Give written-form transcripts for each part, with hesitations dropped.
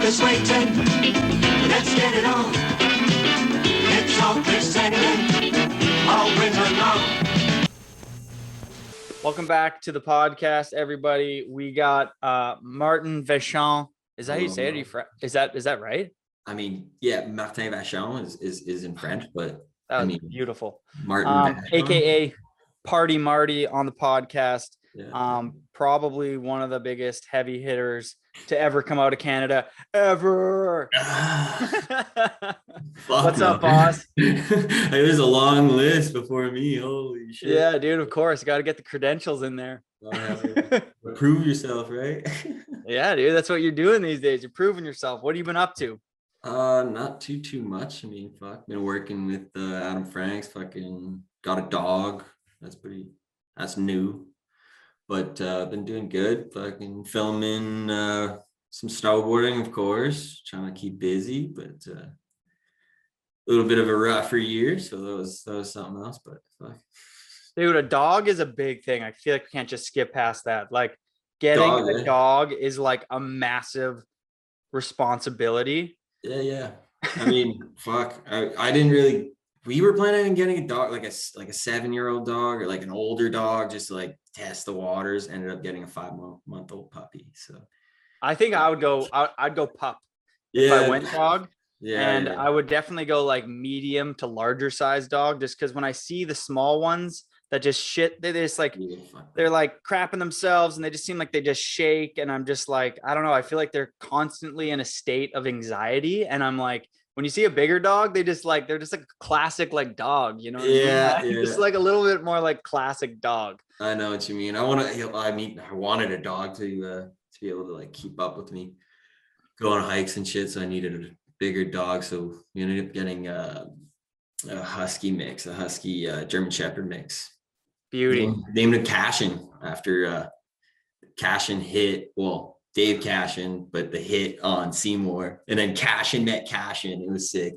is waiting. Let's get it on. It's all presented. All wins along. Welcome back to the podcast, everybody. We got Martyn Vachon. Is that how you say it? Is that right? I mean, yeah, Martyn Vachon is in French, but That was I mean, beautiful. Martyn Vachon. AKA Party Marty on the podcast. Yeah. Probably one of the biggest heavy hitters to ever come out of Canada ever. What's up, boss? There's a long list before me. Holy shit. Yeah, dude, of course. Got to get the credentials in there. Prove yourself, right? Yeah, dude, that's what you're doing these days. You're proving yourself. What have you been up to? Not too much. I mean, been working with Adam Franks. Fucking got a dog. That's new. But been doing good. Fucking filming some snowboarding, of course. Trying to keep busy, but a little bit of a rougher year. So that was something else. But fuck. Dude, a dog is a big thing. I feel like we can't just skip past that. Like getting a dog is like a massive responsibility. Yeah. I mean, fuck. I didn't really. We were planning on getting a dog, like a 7-year-old dog or like an older dog, just to like test the waters. Ended up getting a 5-month-old puppy. So I think I'd go pup. Yeah. If I went dog. Yeah. And I would definitely go like medium to larger size dog, just because when I see the small ones that just shit, they're just like, they're like crapping themselves and they just seem like they just shake. And I'm just like, I don't know. I feel like they're constantly in a state of anxiety. And I'm like, when you see a bigger dog, they're just like a classic like dog, you know? Yeah, yeah. Just like a little bit more like classic dog. I know what you mean. I wanted a dog to be able to like keep up with me, go on hikes and shit. So I needed a bigger dog. So we ended up getting a husky mix, a husky German Shepherd mix. Beauty. Named him Cashin after Cashin hit. Well, Dave Cashin, but the hit on Seymour, and then Cashin met Cashin. It was sick.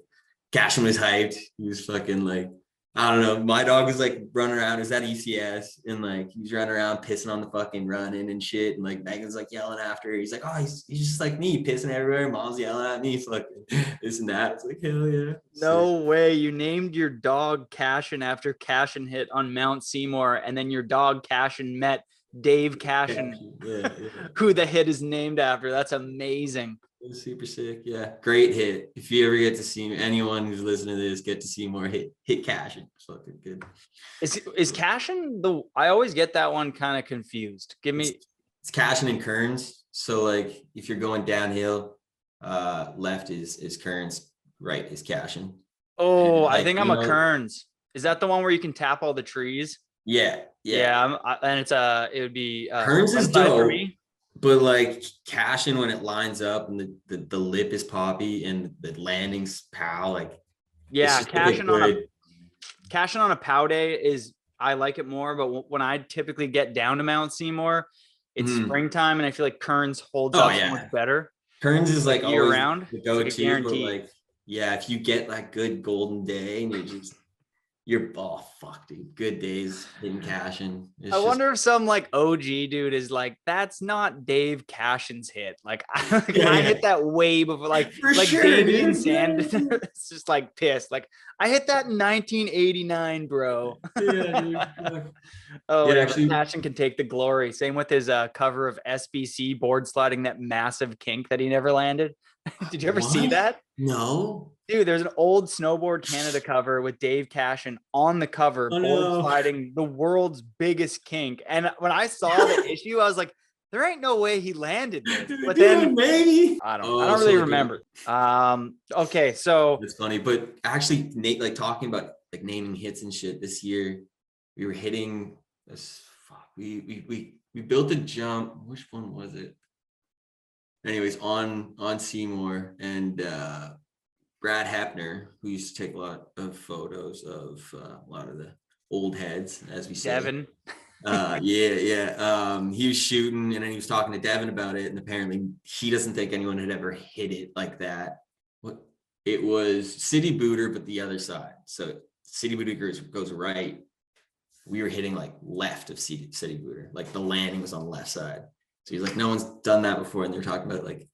Cashin was hyped. He was fucking like, I don't know. My dog was like running around. It was at ECS, and like he was running around pissing on the fucking running and shit. And like Megan's like yelling after her. He's like, oh, he's just like me, pissing everywhere. Mom's yelling at me, fucking this and that. It's like, hell yeah. No way. You named your dog Cashin after Cashin hit on Mount Seymour, and then your dog Cashin met Dave Cashin, yeah. who the hit is named after. That's amazing. It was super sick. Yeah, great hit. If you ever get to see anyone who's listening to this, get to see more hit Cashin. It's fucking good. Is Cashin I always get that one kind of confused. It's Cashin and Kearns. So like if you're going downhill, left is Kearns, right is Cashin. Oh, like, I think I'm a Kearns. Is that the one where you can tap all the trees? Yeah. And it would be Kearns is dope, but like Cashin when it lines up and the lip is poppy and the landing's pow, like Cashin on a pow day is, I like it more. But when I typically get down to Mount Seymour, it's springtime, and I feel like Kearns holds up so much better. Kearns is like year round, the go-to, but like if you get like good golden day and you're dude. Good days in Cashin. I wonder if some like OG dude is like, that's not Dave Cashin's hit. Like I hit that way before, like sure, Damian Sanderson. It's just like pissed. Like I hit that in 1989, bro. Yeah, dude. Actually, Cashin can take the glory. Same with his cover of SBC board sliding, that massive kink that he never landed. Did you ever see that? No. Dude, there's an old Snowboard Canada cover with Dave Cashin on the cover, board sliding the world's biggest kink. And when I saw the issue, I was like, there ain't no way he landed this. But then maybe I don't really remember. Okay, so it's funny, but actually, Nate, like talking about like naming hits and shit this year, we were hitting this. We built a jump. Which one was it? Anyways, on Seymour, and Brad Hepner, who used to take a lot of photos of a lot of the old heads, as we say. Devin. He was shooting, and then he was talking to Devin about it, and apparently he doesn't think anyone had ever hit it like that. It was City Booter, but the other side. So City Booter goes right. We were hitting like left of City Booter, like the landing was on the left side. So he's like, no one's done that before. And they're talking about like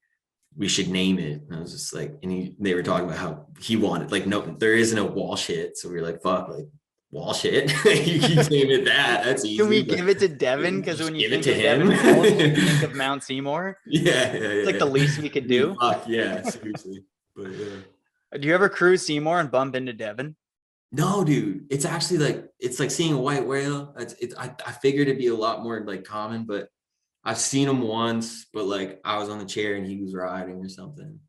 we should name it. And I was just like, and they were talking about how he wanted, like, no, there isn't a Walsh hit. So we were like, fuck, like Walsh hit. You can name it that. That's easy. Can we give it to Devin? Because when you give it think to of him. Devin Walsh, you think of Mount Seymour. Yeah. It's like the least we could do. Fuck yeah, seriously. But yeah. Do you ever cruise Seymour and bump into Devin? No, dude. It's actually like, it's like seeing a white whale. I figured it'd be a lot more like common, but I've seen him once, but like I was on the chair and he was riding or something.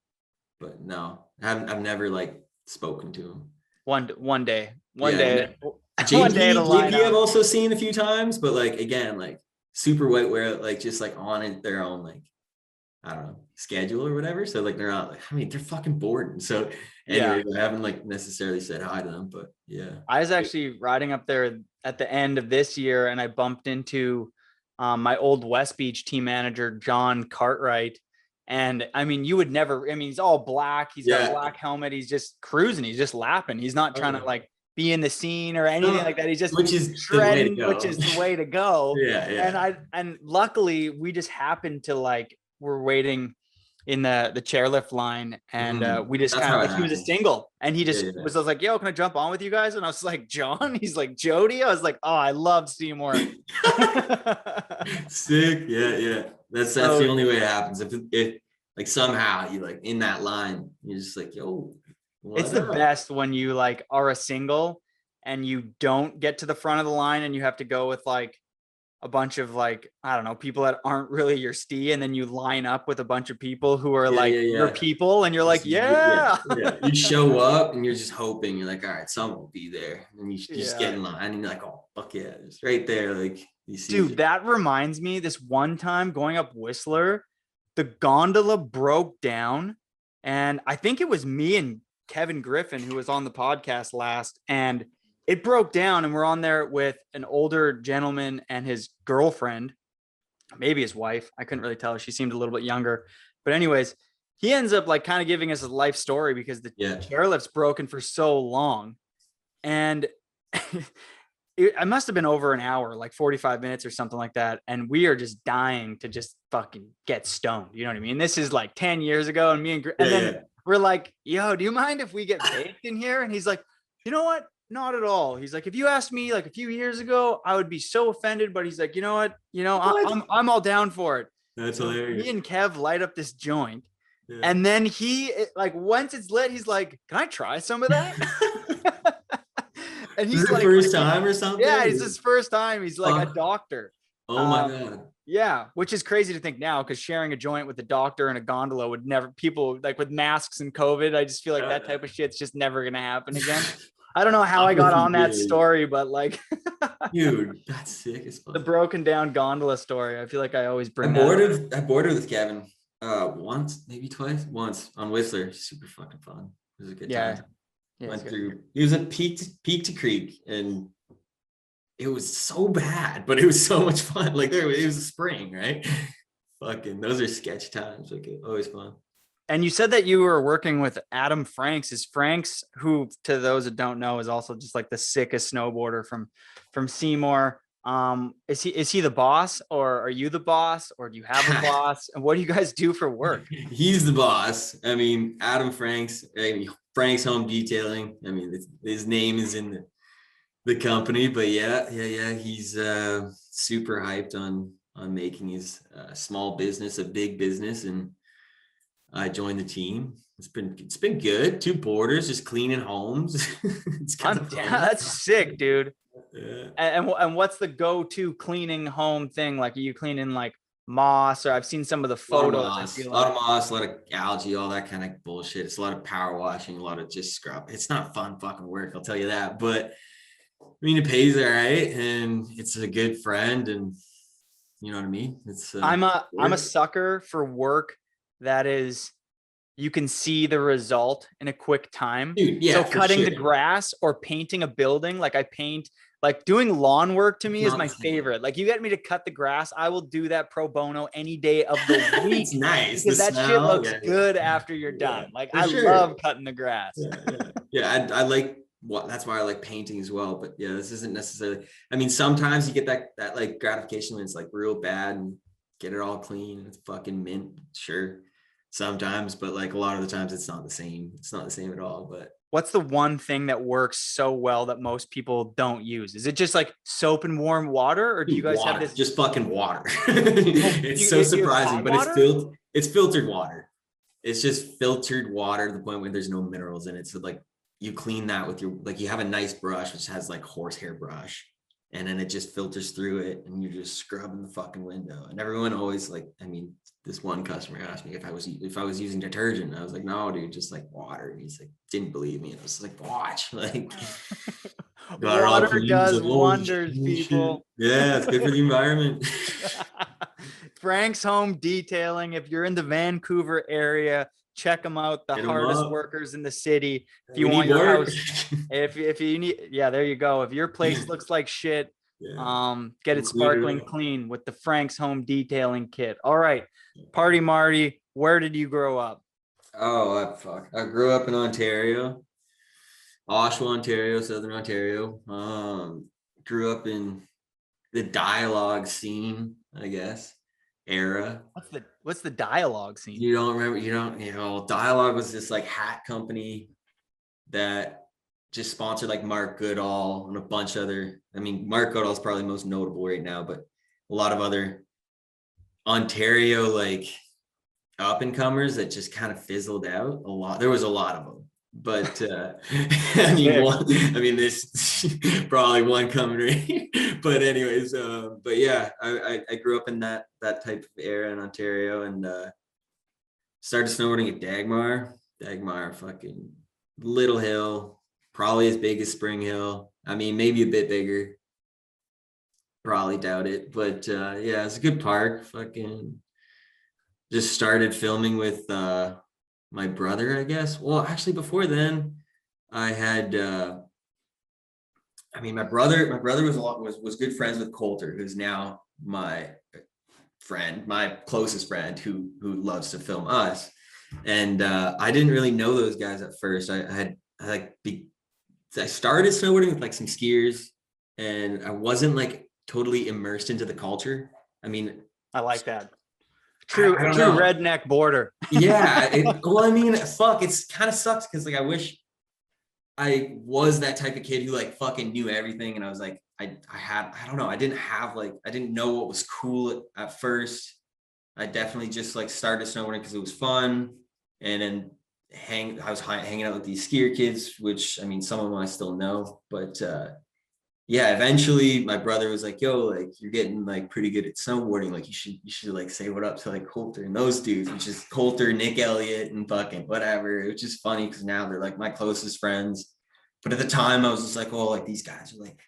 But no, I've never like spoken to him. One day, one day. JP, One day it'll line JP I've up. also seen a few times, but like again, like super white whale, like just like on it, their own like, I don't know, schedule or whatever. So like they're not like, I mean, they're fucking bored. So anyway, I haven't like necessarily said hi to them, but yeah. I was actually riding up there at the end of this year and I bumped into my old West Beach team manager, John Cartwright. And I mean, you would never, I mean, he's all black. He's got a black helmet. He's just cruising. He's just lapping. He's not trying to like be in the scene or anything like that. He's just shredding, which is the way to go. And luckily we just happened to like, we're waiting in the chairlift line and we just kind of like, he was a single and he just was like, yo, can I jump on with you guys? And I was like, John, he's like, Jody. I was like, oh, I love Seymour. Sick. Yeah. That's the only way it happens. If like somehow you like in that line, you're just like, yo, it's the best when you like are a single and you don't get to the front of the line and you have to go with like a bunch of like, I don't know, people that aren't really your stee. And then you line up with a bunch of people who are your people. And you're like, You show up and you're just hoping, you're like, all right, someone will be there. And you just get in line and you're like, oh, fuck yeah. It's right there. Like you see. Dude, that reminds me, this one time going up Whistler, the gondola broke down. And I think it was me and Kevin Griffin, who was on the podcast last, and it broke down and we're on there with an older gentleman and his girlfriend, maybe his wife. I couldn't really tell. She seemed a little bit younger, but anyways, he ends up like kind of giving us a life story because the chairlift's broken for so long. And I must have been over an hour, like 45 minutes or something like that. And we are just dying to just fucking get stoned. You know what I mean? This is like 10 years ago. And me and then we're like, yo, do you mind if we get baked in here? And he's like, you know what? Not at all. He's like, if you asked me like a few years ago, I would be so offended. But he's like, you know what? I'm all down for it. That's hilarious. Me and Kev light up this joint. Yeah. And then he like, once it's lit, he's like, can I try some of that? And he's like, first time or something? Yeah, it's his first time. He's like a doctor. Oh my God. Yeah, which is crazy to think now because sharing a joint with a doctor and a gondola would never, people like with masks and COVID, I just feel like that type of shit's just never going to happen again. I don't know how I got on that story, but like, dude, that's sick as fuck. The broken down gondola story. I feel like I always bring I boarded with Kevin once, maybe twice, once on Whistler. Super fucking fun. It was a good time. Yeah, went through. He was at peak to creek, and it was so bad, but it was so much fun. Like it was a spring, right? Fucking, those are sketch times. Like always fun. And you said that you were working with Adam Franks. Is Franks, who to those that don't know, is also just like the sickest snowboarder from Seymour. Is he the boss, or are you the boss, or do you have a boss? And what do you guys do for work? He's the boss. I mean, Adam Franks. Frank's Home Detailing. I mean, his name is in the company, but yeah. He's super hyped on making his small business a big business, and I joined the team. It's been good. 2 boarders just cleaning homes. It's kind of fun. That's sick, dude. Yeah. And what's the go-to cleaning home thing? Like, are you cleaning like moss? Or I've seen some of the photos. A lot of moss, a lot of algae, all that kind of bullshit. It's a lot of power washing, a lot of just scrub. It's not fun fucking work, I'll tell you that. But I mean, it pays all right, and it's a good friend, and you know what I mean. It's I'm a sucker for work that is, you can see the result in a quick time. Dude, yeah, so cutting the grass or painting a building, like I paint, like doing lawn work to me is my favorite. Like you get me to cut the grass, I will do that pro bono any day of the week. It's nice. Because that shit looks good after you're done. Like I love cutting the grass. Yeah, I like that's why I like painting as well. But yeah, this isn't necessarily, I mean, sometimes you get that like gratification when it's like real bad and get it all clean and it's fucking mint. Sure. sometimes, but like a lot of the times it's not the same. It's not the same at all. But What's the one thing that works so well that most people don't use? Is it just like soap and warm water, or do you guys have water, this? just fucking water. It's so You have surprising, hot but water? it's filtered water. It's just filtered water to the point where there's no minerals in it. So like you clean that with your, like you have a nice brush which has like horsehair brush, and then it just filters through it, and you're just scrubbing the fucking window. And everyone always like, I mean, this one customer asked me if I was using detergent. And I was like, no, dude, just like water. And he's like, didn't believe me. And I was like, watch, like got it all Water clean. does Like, oh, wonders, shit. people. Yeah, it's good for the environment. Frank's Home Detailing. If you're in the Vancouver area, check them out. The Hit 'em hardest up. workers in the city. If you We want need your work. house, if you need, yeah, there you go. If your place looks like shit, Yeah. get We'll it clean it sparkling up. clean with the Frank's Home Detailing kit. All right, Party Marty, where did you grow up? Oh, fuck. I grew up in Ontario, Oshawa, Ontario, Southern Ontario. Grew up in the dialogue scene, I guess, era. What's the dialogue scene? You don't remember, Dialogue was this like hat company that just sponsored like Mark Goodall and a bunch of other, I mean, Mark Goodall is probably most notable right now, but a lot of other Ontario like up and comers that just kind of fizzled out a lot. There was a lot of them, but this probably one coming right. But anyways, but yeah, I grew up in that type of era in Ontario, and started snowboarding at Dagmar, fucking little hill, probably as big as Spring Hill. I mean, maybe a bit bigger. Probably doubt it, but yeah, it's a good park. Fucking just started filming with my brother, I guess. Well, actually, before then, I had. My brother was good friends with Coulter, who's now my friend, my closest friend, who loves to film us. And I didn't really know those guys at first. I started snowboarding with like some skiers, and I wasn't like totally immersed into the culture. I mean, I like that. True I don't know. redneck border. Yeah. Fuck, it's kind of sucks because like I wish I was that type of kid who like fucking knew everything, and I was like, I don't know, I didn't know what was cool at first. I definitely just like started snowboarding because it was fun, and then I was hanging out with these skier kids, which I mean, some of them I still know, but yeah, eventually my brother was like, yo, like you're getting like pretty good at snowboarding. Like you should like say what up to like Coulter and those dudes, which is Coulter, Nick Elliott, and fucking whatever. Which is funny because now they're like my closest friends. But at the time I was just like, oh, like these guys are like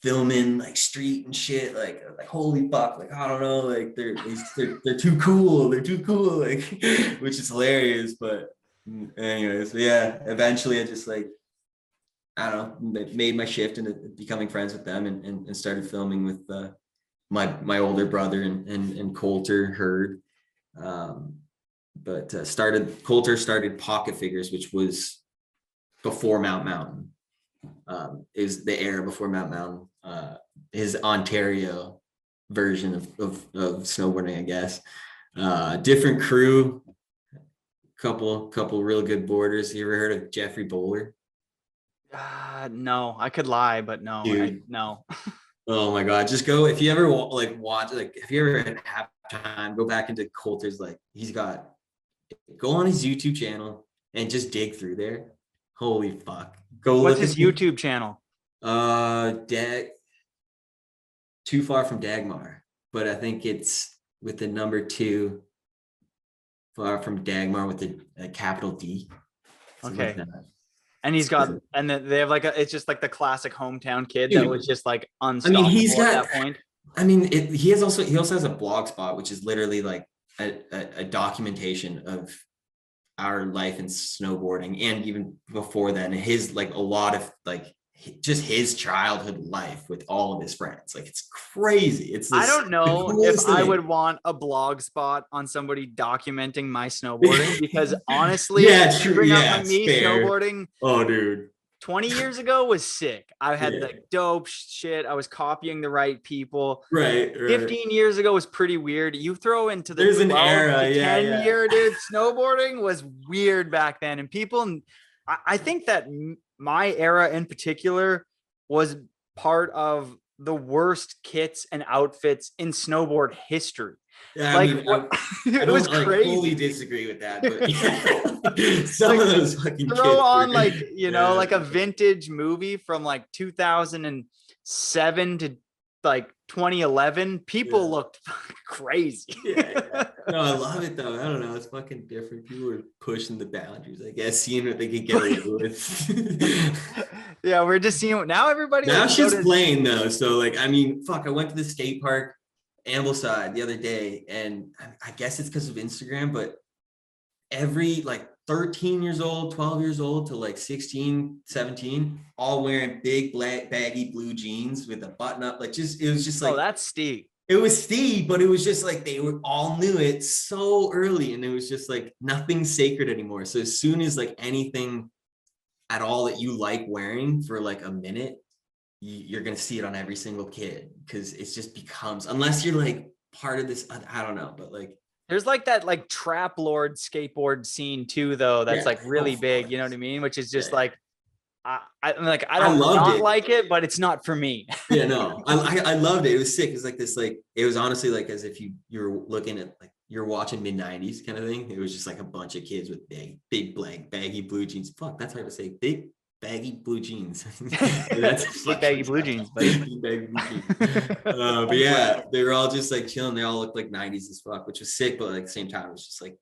filming like street and shit. Like holy fuck, like I don't know, like they're too cool. They're too cool, like which is hilarious. But anyways, yeah, eventually I just like, I don't know, made my shift into becoming friends with them, and started filming with my older brother and Coulter Hurd. But Coulter started Pocket Figures, which was before Mount Mountain. It was the era before Mount Mountain. His Ontario version of snowboarding, I guess. Different crew, couple real good boarders. You ever heard of Jeffrey Bowler? No, I could lie, but no, no. Oh my God, just go if you ever watch, like if you ever have time, go back into Coulter's, like go on his YouTube channel and just dig through there. Holy fuck. What's his YouTube channel? Too Far from Dagmar, but I think it's with the number 2, Far from Dagmar with a capital D. Okay. Like, and he's got, and then they have like it's just like the classic hometown kid that was just like unstoppable at that point. I mean, he also has a blog spot, which is literally like a documentation of our life in snowboarding, and even before then, his like a lot of like just his childhood life with all of his friends. Like it's crazy. I don't know if I would want a blog spot on somebody documenting my snowboarding, because honestly, yeah, true. Bring yeah, up me fair. snowboarding. Oh, dude. 20 years ago was sick. I had Yeah. the dope shit. I was copying the right people. Right. 15 years ago was pretty weird. You throw into the There's an 12 era, to yeah, 10 yeah. year, dude, snowboarding was weird back then. And people, I think that my era in particular was part of the worst kits and outfits in snowboard history. Yeah, Like, I mean, what, I it was don't like crazy. fully disagree with that, but yeah. Some Like, of those fucking throw kids on were- like, you know, yeah. like a vintage movie from like 2007 to like 2011. People Yeah. looked crazy. Yeah. No, I love it though. I don't know. It's fucking different. People are pushing the boundaries, I guess, seeing what they could get away with. Yeah, we're just seeing now everybody Now like, shit's plain though. So like, I mean, fuck, I went to the skate park, Ambleside, the other day, and I guess it's because of Instagram, but every like 13 years old, 12 years old to like 16, 17, all wearing big black baggy blue jeans with a button up. Like just, it was just like, oh, that's steep. it was Steve, but it was just like they were all knew it so early, and it was just like nothing sacred anymore. So as soon as like anything at all that you like wearing for like a minute, you're gonna see it on every single kid, because it's just becomes, unless you're like part of this, I don't know, but like There's like that like trap lord skateboard scene too, though. That's Yeah. like really Oh, big. fuck. You know what I mean? Which is just Yeah. like, I'm like, I I don't loved not it. like it, but it's not for me. Yeah, no, I loved it. It was sick. It was like this, like it was honestly like as if you're looking at like you're watching mid-90s kind of thing. It was just like a bunch of kids with big black baggy blue jeans. Fuck, that's hard to say. Big baggy blue jeans. That's Big baggy blue jeans, buddy. Big baggy blue jeans. But yeah, they were all just like chilling. They all looked like 90s as fuck, which was sick. But like at the same time, it was just like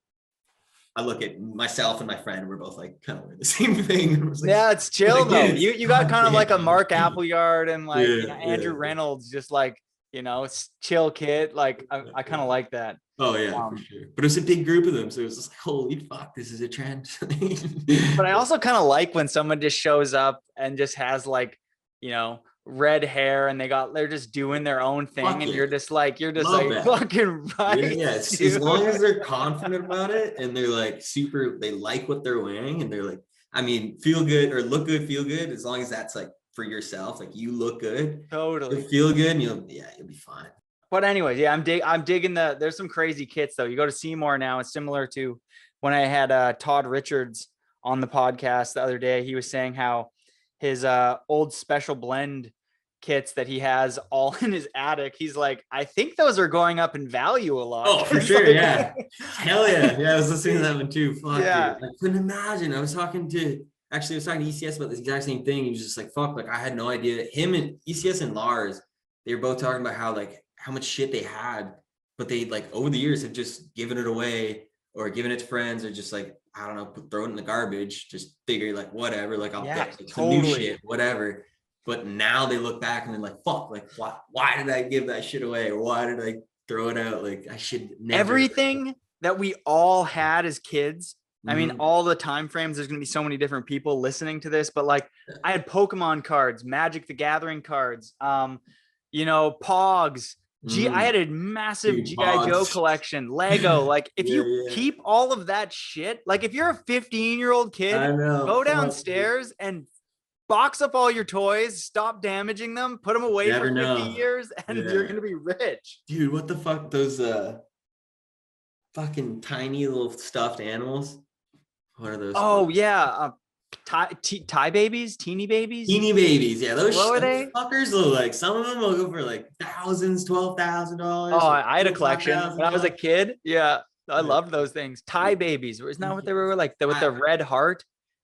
I look at myself and my friend, we're both like kind of wearing the same thing. It was like, Yeah, it's chill like, though. dude, You got kind of like a goddamn. Mark Appleyard and like Yeah, you know, Andrew yeah. Reynolds, just like, you know, it's chill kid. Like I kind of like that. Oh yeah, for sure. But it was a big group of them, so it was just like, holy fuck, this is a trend. But I also kind of like when someone just shows up and just has like, you know, red hair and they're just doing their own thing, Fuck and yeah. you're just like Love that. fucking right. Yeah, as dude. long as they're confident about it and they're like super, they like what they're wearing and they're like, I mean, feel good or look good, feel good, as long as that's like for yourself, like you look good, Totally. you'll feel good, and you'll be fine. But anyways, yeah, I'm digging there's some crazy kits though. You go to Seymour now, it's similar to when I had Todd Richards on the podcast the other day. He was saying how his old special blend kits that he has all in his attic, he's like, I think those are going up in value a lot. Oh, for It's sure, like- yeah. Hell yeah. Yeah, I was listening to that one too. Fuck, Yeah. dude. I couldn't imagine. I was talking to ECS about this exact same thing. He was just like, fuck, like I had no idea. Him and ECS and Lars, they were both talking about how much shit they had, but they like over the years have just given it away or given it to friends, or just like, I don't know, throw it in the garbage, just figure like whatever, like I'll Yeah, get like, some new totally. shit, whatever. But now they look back and they're like, fuck, like why did I give that shit away? Or why did I throw it out? Like I should never. Everything that we all had as kids. I mean, Mhm. all the time frames, there's going to be so many different people listening to this, but like I had Pokemon cards, Magic the Gathering cards, you know, Pogs, I had a massive Dude, G.I. Joe Pogs. collection, Lego. Like if Yeah, you yeah. keep all of that shit, like if you're a 15-year-old kid, I know. go fuck. downstairs and box up all your toys, stop damaging them, put them away Never for 50 know. years, and Yeah. you're going to be rich. Dude, what the fuck? Those fucking tiny little stuffed animals. What are those? Oh called? yeah, Thai babies, teeny babies. Teeny babies. Yeah, those What were those they? fuckers look like, some of them will go for like thousands, $12,000. Oh, I had a collection when I was a $25,000. kid. Yeah, I Yeah. loved those things. Thai babies, isn't that what they were like? With the red heart,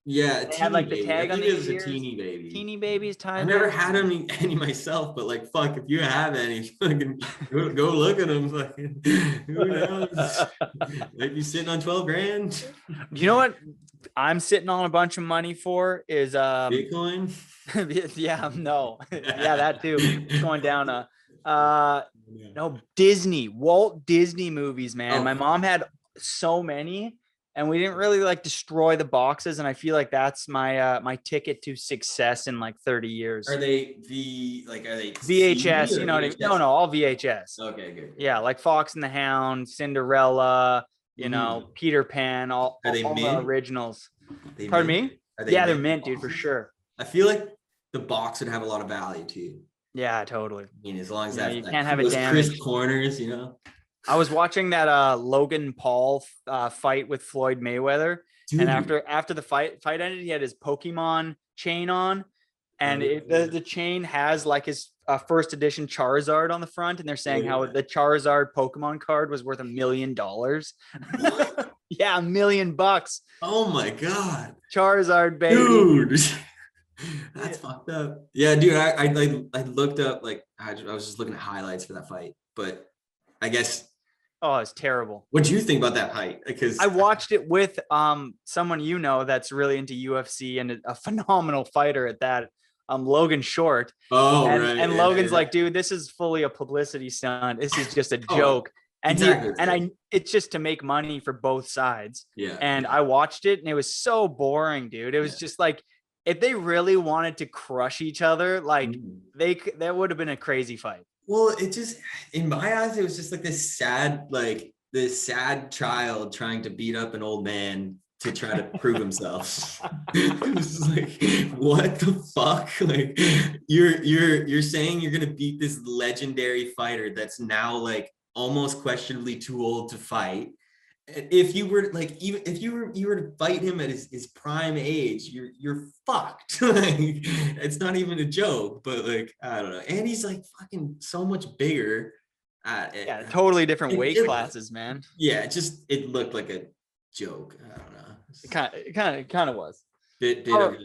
Yeah, They had, like, the tag on the the a ears. teeny baby. teeny babies, Thai. I never babies. had any myself, but like, fuck, if you have any, fucking go look at them. Fucking, who knows? Might be sitting on 12 grand. You know what? I'm sitting on a bunch of money for is Bitcoin. yeah, no, yeah, that too. It's going down. Yeah. No, Walt Disney movies, man. Oh. My mom had so many, and we didn't really like destroy the boxes. And I feel like that's my my ticket to success in like 30 years. Are they are they VHS, CD or you know what I mean? VHS? No, all VHS. Okay, good. Yeah, like Fox and the Hound, Cinderella, you know, Peter Pan, all Are they the mint? originals. They Pardon mint? me? Are they Yeah, they're mint, dude, for sure. I feel like the box would have a lot of value too. Yeah, totally. I mean, as long as You can't have it those crisp damaged. corners, you know. I was watching that Logan Paul fight with Floyd Mayweather, and Dude. after the fight ended, he had his Pokemon chain on, and the chain has like his first edition Charizard on the front, and they're saying how the Charizard Pokemon card was worth $1 million. Yeah, $1 million. Oh my god, Charizard, baby. dude. That's fucked up. Yeah, dude. I looked up, like, I was just looking at highlights for that fight, but I guess. Oh, it's terrible. What do you think about that fight? Because I watched it with someone you know that's really into UFC and a phenomenal fighter at that, Logan Short. Oh, and, right. And yeah, Logan's yeah. like, dude, this is fully a publicity stunt. This is just a Oh, joke. And exactly. it's just to make money for both sides. Yeah. And I watched it and it was so boring, dude. It was just like, if they really wanted to crush each other, like that would have been a crazy fight. Well, it just, in my eyes, it was just like this sad child trying to beat up an old man to try to prove himself. It was like, what the fuck? Like, you're saying you're gonna beat this legendary fighter that's now like almost questionably too old to fight. If you were like, even if you were to fight him at his prime age, you're fucked. Like, it's not even a joke, but like, I don't know. And he's like fucking so much bigger. Yeah, totally different weight classes, man. Yeah, it looked like a joke. I don't know. It kind of was. Bit of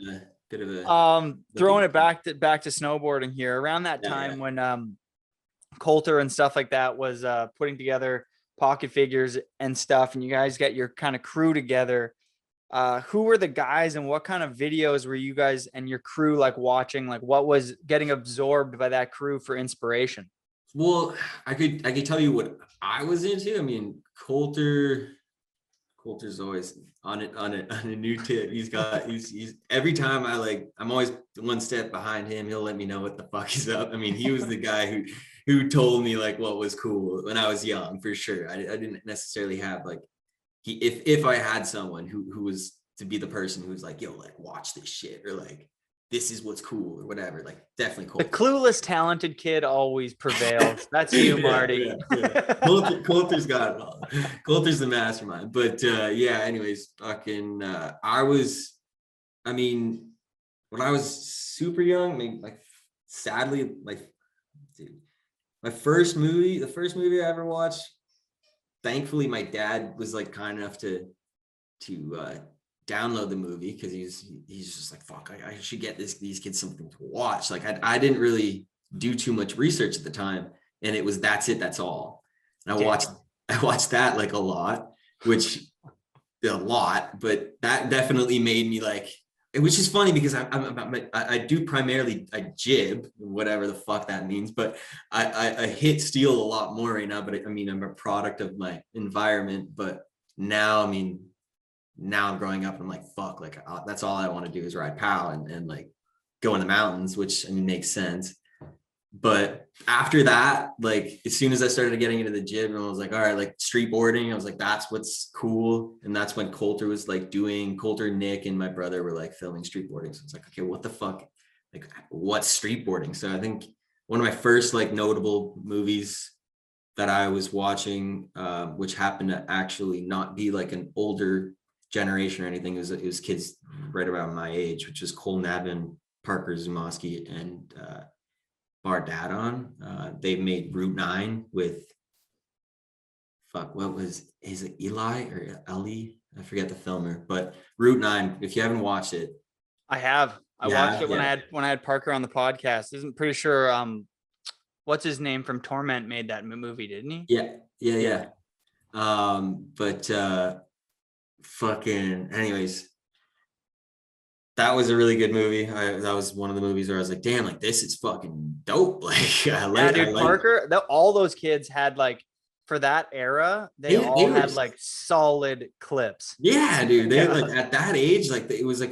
a throwing it back to snowboarding here around that time when Coulter and stuff like that was putting together pocket figures and stuff, and you guys got your kind of crew together. Who were the guys and what kind of videos were you guys and your crew like watching? Like, what was getting absorbed by that crew for inspiration? Well, I could tell you what I was into. I mean, Coulter's always on a new tip. He's every time I'm always one step behind him. He'll let me know what the fuck is up. I mean, he was the guy who told me like what was cool when I was young, for sure. I didn't necessarily have like, if I had someone who was to be the person who was like, yo, like, watch this shit, or like, this is what's cool, or whatever, like, definitely cool. The clueless talented kid always prevails. That's you, Marty. Coulter's got it all. Coulter's the mastermind. But anyways, fucking when I was super young, I mean, like, sadly, like, dude, the first movie I ever watched, thankfully my dad was like kind enough to download the movie, because he's just like, fuck, I should get these kids something to watch. Like, I didn't really do too much research at the time, and it was That's It, That's All. And I watched that like a lot, but that definitely made me like, which is funny because I do primarily, I jib, whatever the fuck that means, but I hit steel a lot more right now. But I mean, I'm a product of my environment. But now, I mean, now I'm growing up, I'm like, fuck, like, that's all I want to do is ride POW and like go in the mountains, which, I mean, makes sense. But after that, like, as soon as I started getting into the jib, and I was like, all right, like, street boarding, I was like, that's what's cool. And that's when Coulter, Nick, and my brother were like filming street boarding. So it's like, okay, what the fuck? Like, what's street boarding? So I think one of my first like notable movies that I was watching, which happened to actually not be like an older generation or anything, it was kids right around my age, which is Cole Navin, Parker Zumowski, and Bar Dadon. They made Route 9 with is it Eli or Ellie? I forget the filmer, but Route 9, if you haven't watched it. I have. I watched it when I had Parker on the podcast. Isn't pretty sure what's his name from Torment made that movie, didn't he? Yeah. Fucking anyways, that was a really good movie. That was one of the movies where I was like, damn, like, this is fucking dope. Like, Parker, all those kids had like, for that era, they all had like solid clips. Yeah, dude. They like at that age, like, it was a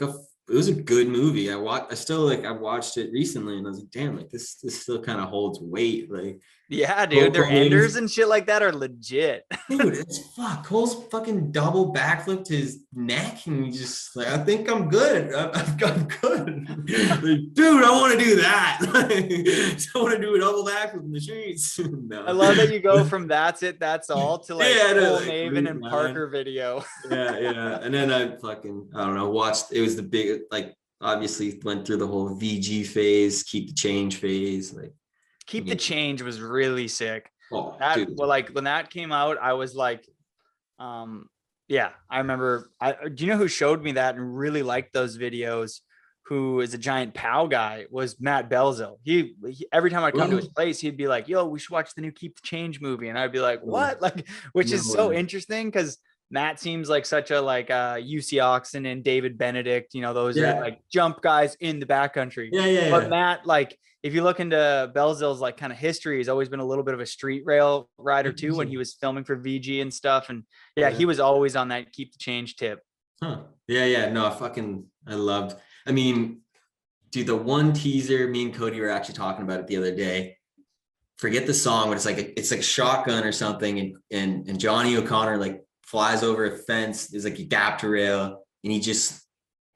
good movie. I watched it recently, and I was like, damn, like, this still kind of holds weight. Like, Yeah, dude, their enders and shit like that are legit. Dude, it's fuck. Cole's fucking double backflip to his neck, and he just like, I think I'm good. I've gotten good. Like, dude, I want to do that. I want to do a double backflip in the streets. No. I love that you go from that's it, that's all to like Cole like, Maven and Parker video. yeah. And then I don't know, watched, it was the big, like, obviously went through the whole VG phase, keep the change phase. Like, Keep the Change was really sick. oh, That, dude. well, like when that came out, I was like, yeah, I remember. Do you know who showed me that and really liked those videos? Who is a giant POW guy was Matt Belzil. He every time I come to his place, he'd be like, "Yo, we should watch the new Keep the Change movie," and I'd be like, "What?" Like, which is so interesting because Matt seems like such a like UC Oxen and David Benedict. You know, those are like jump guys in the backcountry. But Matt, like, if you look into Belzil's like kind of history, he's always been a little bit of a street rail rider too when he was filming for VG and stuff. And he was always on that Keep the Change tip. Huh. Yeah. No, I loved. I mean, dude, the one teaser, me and Cody were actually talking about it the other day. Forget the song, but it's like Shotgun or something, and Johnny O'Connor like flies over a fence. There's like a gap to rail, and he just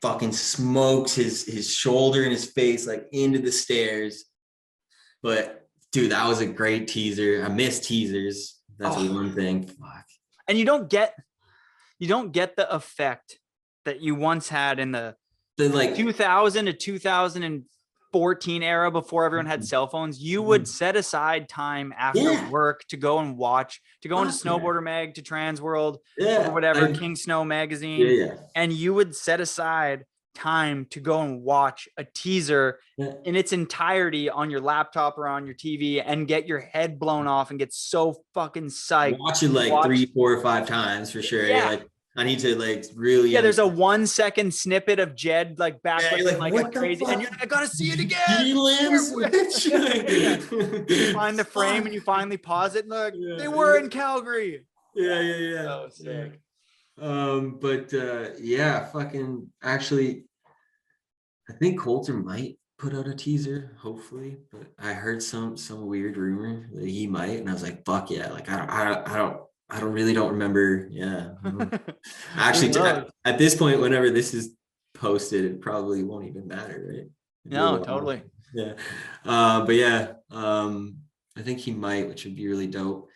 fucking smokes his shoulder and his face like into the stairs. But dude, that was a great teaser. I miss teasers. That's one thing. Fuck. And you don't get the effect that you once had in the like 2000 to 2014 era before everyone had cell phones. You would set aside time after work to go and watch, to go into Snowboarder Mag, to Transworld, or whatever, King Snow magazine. And you would set aside time to go and watch a teaser in its entirety on your laptop or on your TV and get your head blown off and get so fucking psyched. Watch it like 3, 4, or 5 times for sure. Like, I need to like really. Yeah, there's a 1 second snippet of Jed like backflipping like crazy, and you're like, I gotta see it again. You find the frame and you finally pause it, and like they were in Calgary. Yeah. Oh, sick. Fucking actually, I think Coulter might put out a teaser, hopefully. But I heard some weird rumor that he might, and I was like, fuck yeah! Like I don't remember. Yeah. Actually, at this point, whenever this is posted, it probably won't even matter, right? No, totally. Yeah. I think he might, which would be really dope.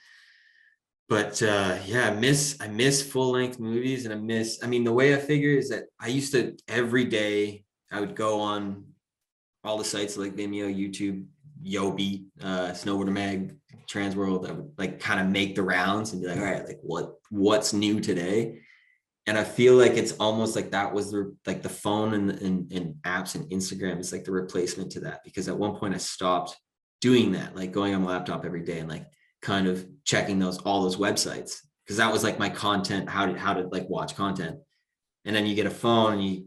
But I miss full length movies, and I mean, the way I figure is that I used to every day I would go on all the sites like Vimeo, YouTube, YoBeat, Snowboarder Mag, Transworld. I would like kind of make the rounds and be like, all right, like what's new today? And I feel like it's almost like that was the phone and apps and Instagram is like the replacement to that, because at one point I stopped doing that, like going on my laptop every day and like kind of checking all those websites, because that was like my content, how to like watch content. And then you get a phone and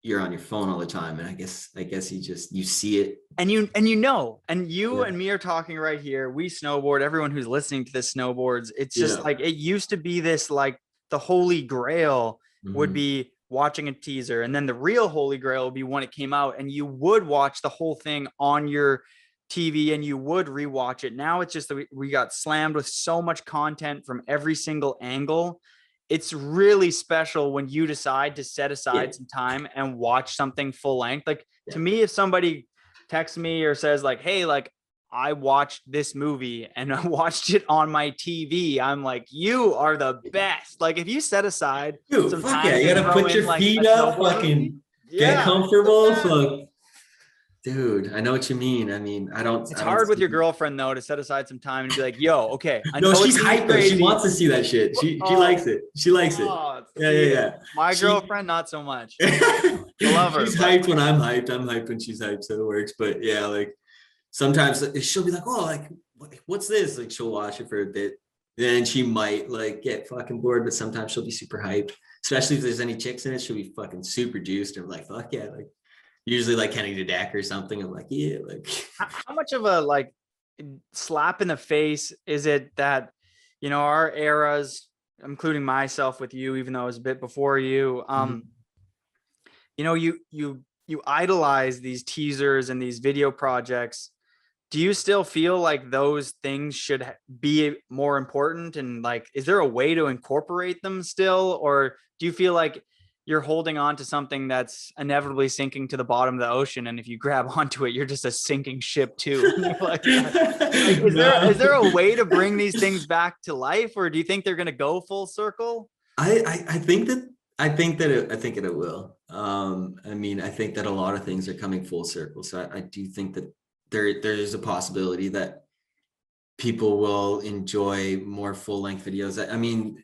you're on your phone all the time, and I guess you see it, and you and me are talking right here. We snowboard. Everyone who's listening to this snowboards. It's just like it used to be this, like the holy grail would be watching a teaser, and then the real holy grail would be when it came out and you would watch the whole thing on your TV and you would rewatch it. Now it's just that we got slammed with so much content from every single angle. It's really special when you decide to set aside some time and watch something full length. Like to me, if somebody texts me or says like, hey, like I watched this movie and I watched it on my TV, I'm like, you are the best. Like if you set aside some time, you gotta put your feet up, fucking get comfortable. Dude, I know what you mean. I mean, It's hard with your girlfriend though to set aside some time and be like, "Yo, okay." No, she's hyped though. She wants to see that shit. She likes it. She likes it. Yeah. My girlfriend, not so much. I love her. She's hyped when I'm hyped. I'm hyped when she's hyped, so it works. But yeah, like sometimes she'll be like, "Oh, like what's this?" Like she'll watch it for a bit, then she might like get fucking bored. But sometimes she'll be super hyped, especially if there's any chicks in it. She'll be fucking super juiced and like, "Fuck yeah!" Like. Usually like Kenny the Deck or something. I'm like, yeah, like how much of a like slap in the face is it that, you know, our eras, including myself with you, even though it was a bit before you, you know, you idolize these teasers and these video projects do you still feel like those things should be more important? And like, is there a way to incorporate them still? Or do you feel like you're holding on to something that's inevitably sinking to the bottom of the ocean, and if you grab onto it, you're just a sinking ship too? Like, is there a way to bring these things back to life, or do you think they're going to go full circle? I think that it will. I mean, I think that a lot of things are coming full circle. So I do think that there's a possibility that people will enjoy more full-length videos. I mean,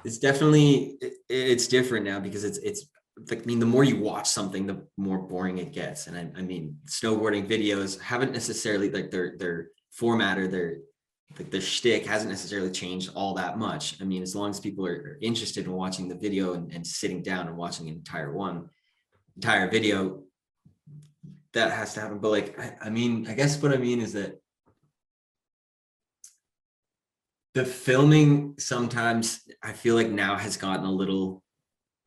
it's definitely it's different now, because it's like, I mean, the more you watch something, the more boring it gets. And I mean, snowboarding videos haven't necessarily, like, their format or their shtick hasn't necessarily changed all that much. I mean, as long as people are interested in watching the video and sitting down and watching an entire video, that has to happen. But like, I mean, I guess what I mean is that the filming sometimes, I feel like now has gotten a little,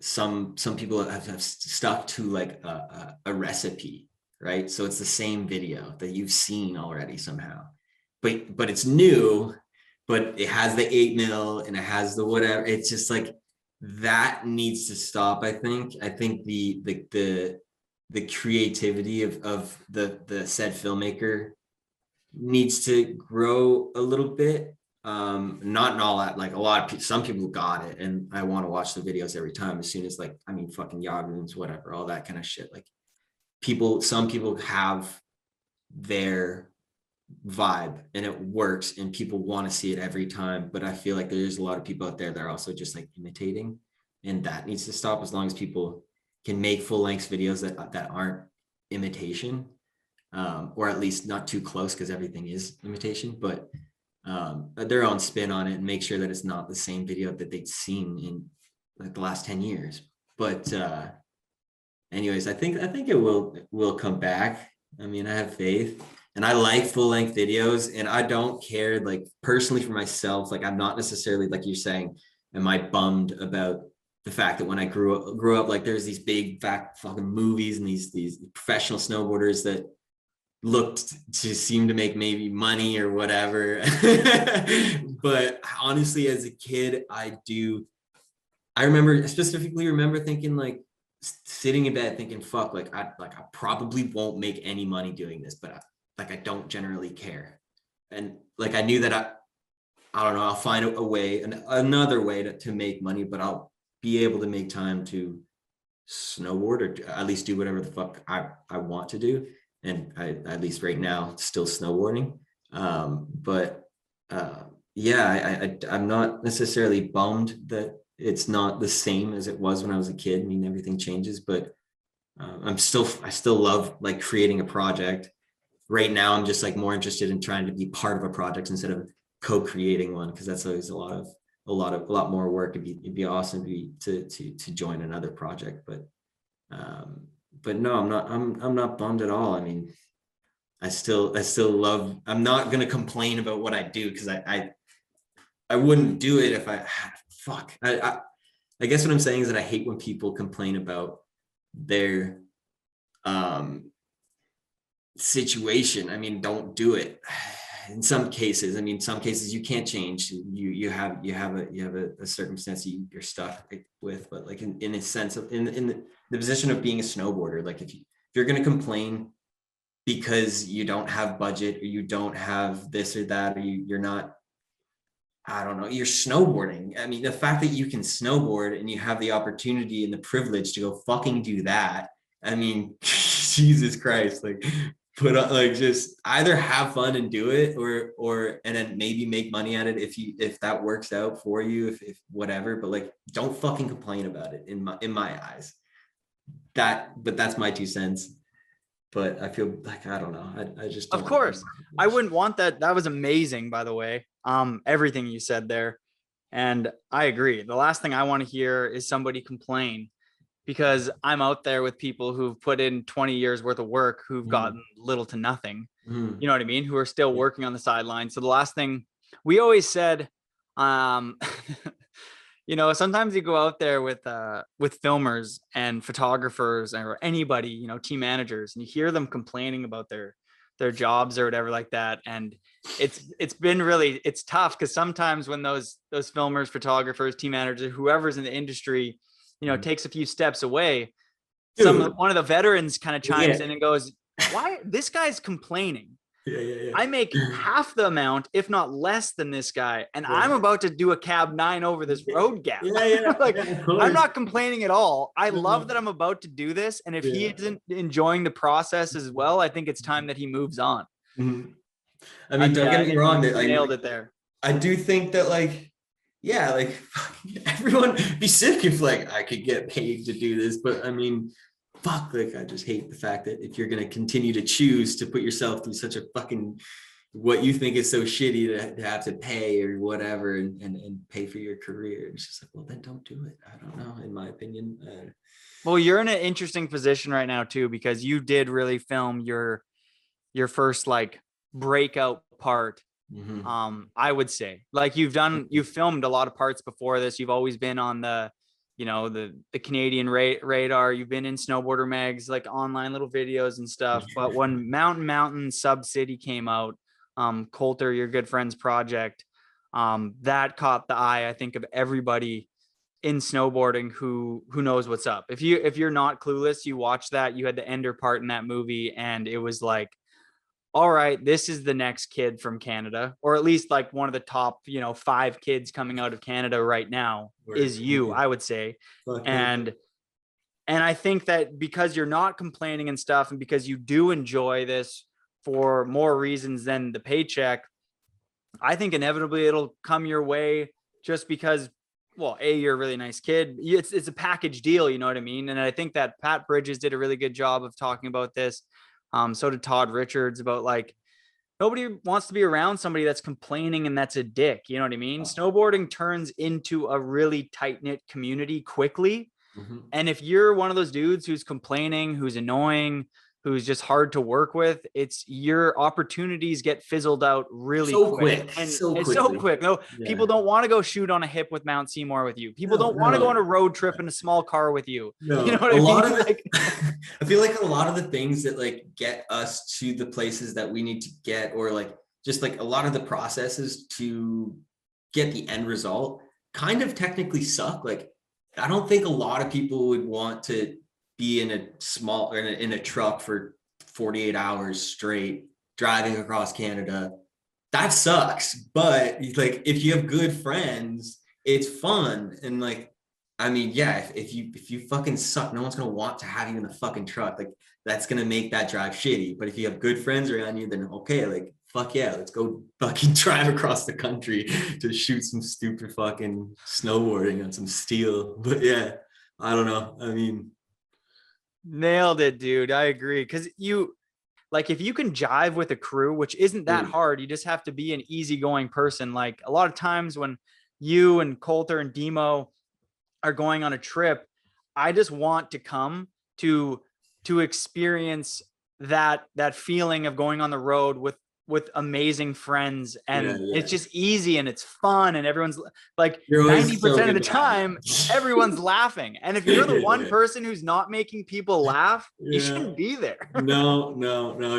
some people have stuck to like a recipe, right? So it's the same video that you've seen already somehow, but it's new, but it has the 8mm and it has the whatever. It's just like, that needs to stop. I think the creativity of the said filmmaker needs to grow a little bit. Not in all that, like, a lot of people, some people got it, and I want to watch the videos every time, as soon as, like, I mean, fucking Yagoons, whatever, all that kind of shit. Like, some people have their vibe and it works and people want to see it every time, but I feel like there's a lot of people out there that are also just like imitating, and that needs to stop. As long as people can make full-length videos that aren't imitation, or at least not too close, because everything is imitation, but their own spin on it, and make sure that it's not the same video that they'd seen in like the last 10 years. But anyways, I think it will come back. I mean, I have faith, and I like full-length videos, and I don't care, like, personally for myself, like, I'm not necessarily, like you're saying, am I bummed about the fact that when I grew up, like, there's these big fat fucking movies and these professional snowboarders that looked to seem to make maybe money or whatever. But honestly, as a kid, I specifically remember thinking, like, sitting in bed thinking, fuck, like I probably won't make any money doing this, but I don't generally care. And like, I knew that I don't know, I'll find a way, another way to make money, but I'll be able to make time to snowboard, or at least do whatever the fuck I want to do. And I, at least right now, still snowboarding. Yeah, I'm not necessarily bummed that it's not the same as it was when I was a kid. I mean, everything changes, but I still love, like, creating a project. Right now, I'm just like more interested in trying to be part of a project instead of co-creating one, because that's always a lot more work. It'd be awesome to join another project, but no, I'm not bummed at all. I mean, I still love, I'm not gonna complain about what I do, because I wouldn't do it if I guess what I'm saying is that I hate when people complain about their situation. I mean, don't do it. In some cases, you can't change. You have a circumstance you're stuck with, but like in a sense of in the position of being a snowboarder, like if you're going to complain because you don't have budget, or you don't have this or that, or you're not, I don't know, you're snowboarding. I mean, the fact that you can snowboard and you have the opportunity and the privilege to go fucking do that. I mean, Jesus Christ, like, put on, like, just either have fun and do it, or and then maybe make money at it if that works out for you, if whatever, but like, don't fucking complain about it in my eyes. But that's my 2 cents. But I feel like, I don't know, I just don't. Of course, I wouldn't want that. That was amazing, by the way. Everything you said there, and I agree. The last thing I want to hear is somebody complain, because I'm out there with people who've put in 20 years worth of work, who've gotten little to nothing. You know what I mean? Who are still working on the sidelines. So the last thing we always said, you know, sometimes you go out there with filmers and photographers or anybody, you know, team managers, and you hear them complaining about their jobs or whatever like that. And it's been really, it's tough because sometimes when those filmers, photographers, team managers, whoever's in the industry, you know, takes a few steps away, one of the veterans kind of chimes in and goes, why this guy's complaining? I make half the amount, if not less than this guy, and I'm about to do a cab 9 over this road gap. Like, I'm not complaining at all. I love that I'm about to do this, and if he isn't enjoying the process as well, I think it's time that he moves on. I mean, don't get me wrong, that nailed it there. I do think that, like, yeah, like everyone be sick if like I could get paid to do this, but I mean, fuck, like I just hate the fact that if you're going to continue to choose to put yourself through such a fucking, what you think is so shitty to have to pay or whatever and pay for your career, it's just like, well, then don't do it. I don't know, in my opinion. Well, you're in an interesting position right now too, because you did really film your first like breakout part. I would say, like, you've filmed a lot of parts before this. You've always been on the, you know, the Canadian radar. You've been in snowboarder mags, like online little videos and stuff. But when Mountain Sub City came out, Coulter, your good friend's project, that caught the eye, I think, of everybody in snowboarding who knows what's up. If you're not clueless, you watch that, you had the Ender part in that movie, and it was like, all right, this is the next kid from Canada, or at least like one of the top, you know, 5 kids coming out of Canada right now is you, I would say. And I think that because you're not complaining and stuff, and because you do enjoy this for more reasons than the paycheck, I think inevitably it'll come your way, just because, well, you're a really nice kid. It's a package deal, you know what I mean? And I think that Pat Bridges did a really good job of talking about this. So did Todd Richards, about like, nobody wants to be around somebody that's complaining and that's a dick. You know what I mean? Snowboarding turns into a really tight-knit community quickly. And if you're one of those dudes who's complaining, who's annoying, who's just hard to work with, it's your opportunities get fizzled out really quick. And it's so quick. No, people don't want to go shoot on a hip with Mount Seymour with you. People don't want to go on a road trip in a small car with you. You know what I mean? I feel like a lot of the things that like get us to the places that we need to get, or like just like a lot of the processes to get the end result, kind of technically suck. Like, I don't think a lot of people would want to be in a small, in a truck for 48 hours straight driving across Canada. That sucks. But like, if you have good friends, it's fun. And like, I mean, yeah, if you fucking suck, no one's gonna want to have you in the fucking truck. Like, that's gonna make that drive shitty. But if you have good friends around you, then okay, like, fuck yeah, let's go fucking drive across the country to shoot some stupid fucking snowboarding on some steel. But yeah, I don't know. I mean, nailed it, dude. I agree. Because you, like, if you can jive with a crew, which isn't that hard, you just have to be an easygoing person. Like, a lot of times when you and Coulter and Demo are going on a trip, I just want to come to experience that feeling of going on the road with amazing friends, and it's just easy and it's fun, and everyone's like, 90% of the time everyone's laughing. And if you're the one person who's not making people laugh, you shouldn't be there. No,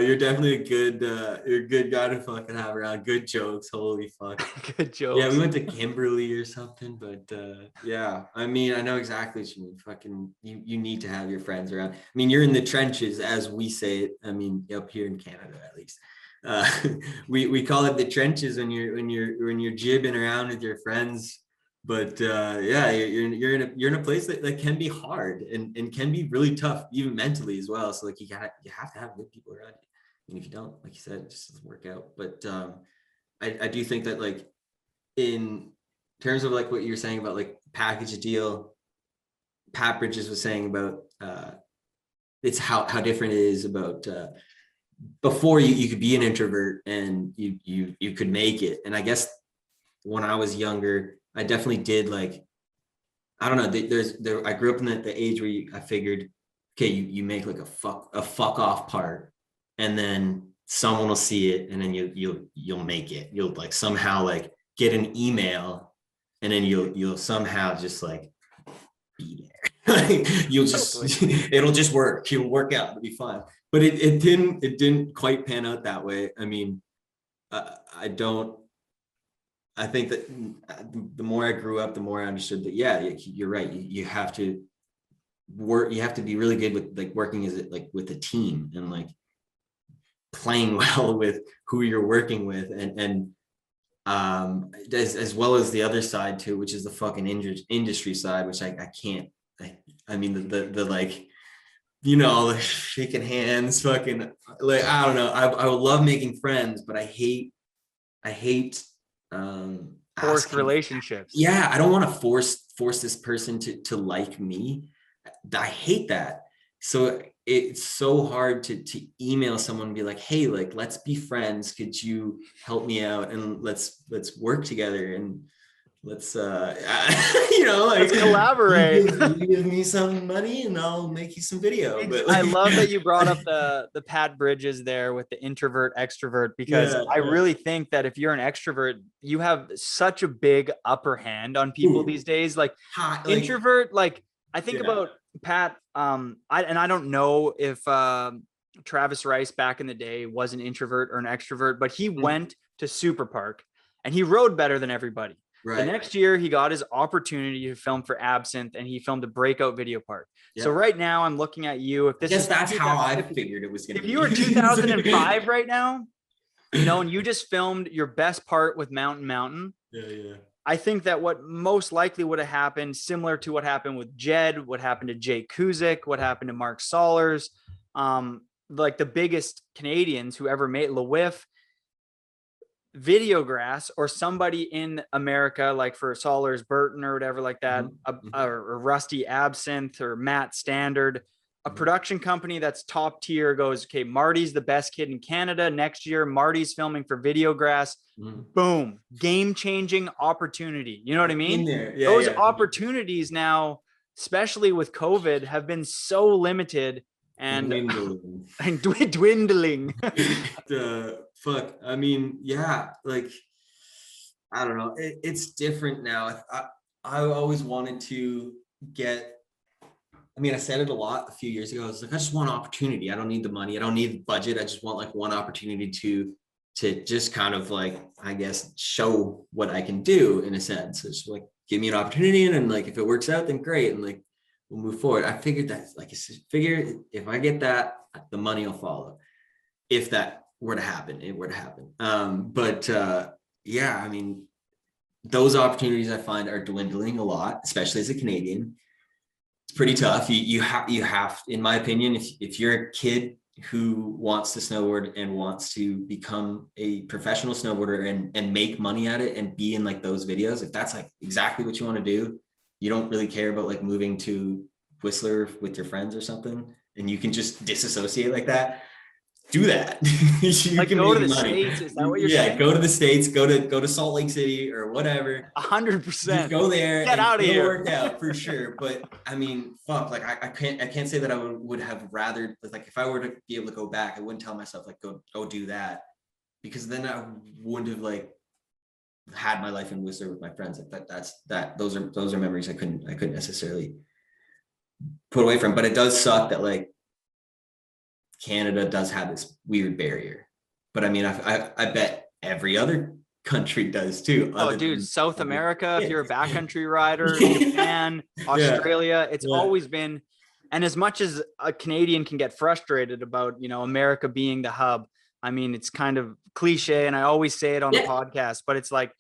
you're definitely you're a good guy to fucking have around. Good jokes, holy fuck. Good jokes. Yeah, we went to Kimberly or something, but yeah, I mean, I know exactly what you mean. Fucking you need to have your friends around. I mean, you're in the trenches, as we say it. I mean, up here in Canada at least. We call it the trenches when you're jibbing around with your friends. But yeah, you're in a place that can be hard and can be really tough, even mentally as well. So like, you have to have good people around you, and if you don't, like you said, it just doesn't work out. But I do think that, like, in terms of like what you're saying about like package deal, Pat Bridges was saying about it's how different it is about before you could be an introvert and you could make it. And I guess when I was younger, I definitely did, like, I don't know, I grew up in the age where I figured, okay, you make like a fuck off part, and then someone will see it, and then you'll make it. You'll like somehow like get an email and then you'll somehow just like be there. Like, you'll just it'll just work. It'll work out. It'll be fine. But it didn't quite pan out that way. I mean, I think that the more I grew up, the more I understood that, yeah, you're right. You have to work. You have to be really good with like working as like with a team and like playing well with who you're working with, and as well as the other side too, which is the fucking industry side, which I can't. I mean the like, you know, like shaking hands, fucking like, I don't know. I would love making friends, but I hate Forced relationships. Yeah, I don't want to force this person to like me. I hate that. So it's so hard to email someone and be like, hey, like, let's be friends. Could you help me out? And let's work together, and let's you know, like, let's collaborate. You give me some money and I'll make you some video. But I love that you brought up the Pat Bridges there with the introvert extrovert, because I really think that if you're an extrovert, you have such a big upper hand on people these days. Like introvert, like I think about Pat, I don't know if Travis Rice back in the day was an introvert or an extrovert, but he went to Super Park and he rode better than everybody. Right. The next year, he got his opportunity to film for Absinthe, and he filmed a breakout video part. Yeah. So right now, I'm looking at you. If this I guess that's how I figured it was going to be. If you were 2005 right now, you know, and you just filmed your best part with Mountain. Yeah. I think that what most likely would have happened, similar to what happened with Jed, what happened to Jay Kuzik, what happened to Mark Sollers, like the biggest Canadians who ever made LeWiff, Videograss, or somebody in America, like for Sollers, Burton or whatever like that, or Rusty Absinthe or Matt Standard, a production company that's top tier goes, okay, Marty's the best kid in Canada. Next year, Marty's filming for Videograss. Boom. Game-changing opportunity. You know what I mean? Those opportunities now, especially with COVID, have been so limited and dwindling. Fuck. I mean, yeah, like, I don't know. It's different now. I always wanted to get, I mean, I said it a lot a few years ago. I was like, I just want opportunity. I don't need the money. I don't need the budget. I just want like one opportunity to just kind of like, I guess, show what I can do in a sense. It's like, give me an opportunity, and then like, if it works out, then great. And like, we'll move forward. I figured that, like, if I get that, the money will follow. If that were to happen, it were to happen. Yeah, I mean, those opportunities I find are dwindling a lot, especially as a Canadian. It's pretty tough. You have, in my opinion, if you're a kid who wants to snowboard and wants to become a professional snowboarder and make money at it and be in like those videos, if that's like exactly what you want to do, you don't really care about like moving to Whistler with your friends or something, and you can just disassociate like that, do that. You like, can go to the money. States. Is that what you're saying? Yeah, go to the States, go to Salt Lake City or whatever. 100%. Go there. Get out of here. Work out for sure. But I mean, fuck, like I can't say that I would have rather, like, if I were to be able to go back, I wouldn't tell myself like go do that, because then I wouldn't have like had my life in Whistler with my friends. Like those are memories I couldn't necessarily put away from. But it does suck that like Canada does have this weird barrier. But I mean, I bet every other country does too. Oh, dude, South America, if you're a backcountry rider, Japan, Australia, it's always been. And as much as a Canadian can get frustrated about, you know, America being the hub, I mean, it's kind of cliche, and I always say it on the podcast, but it's like,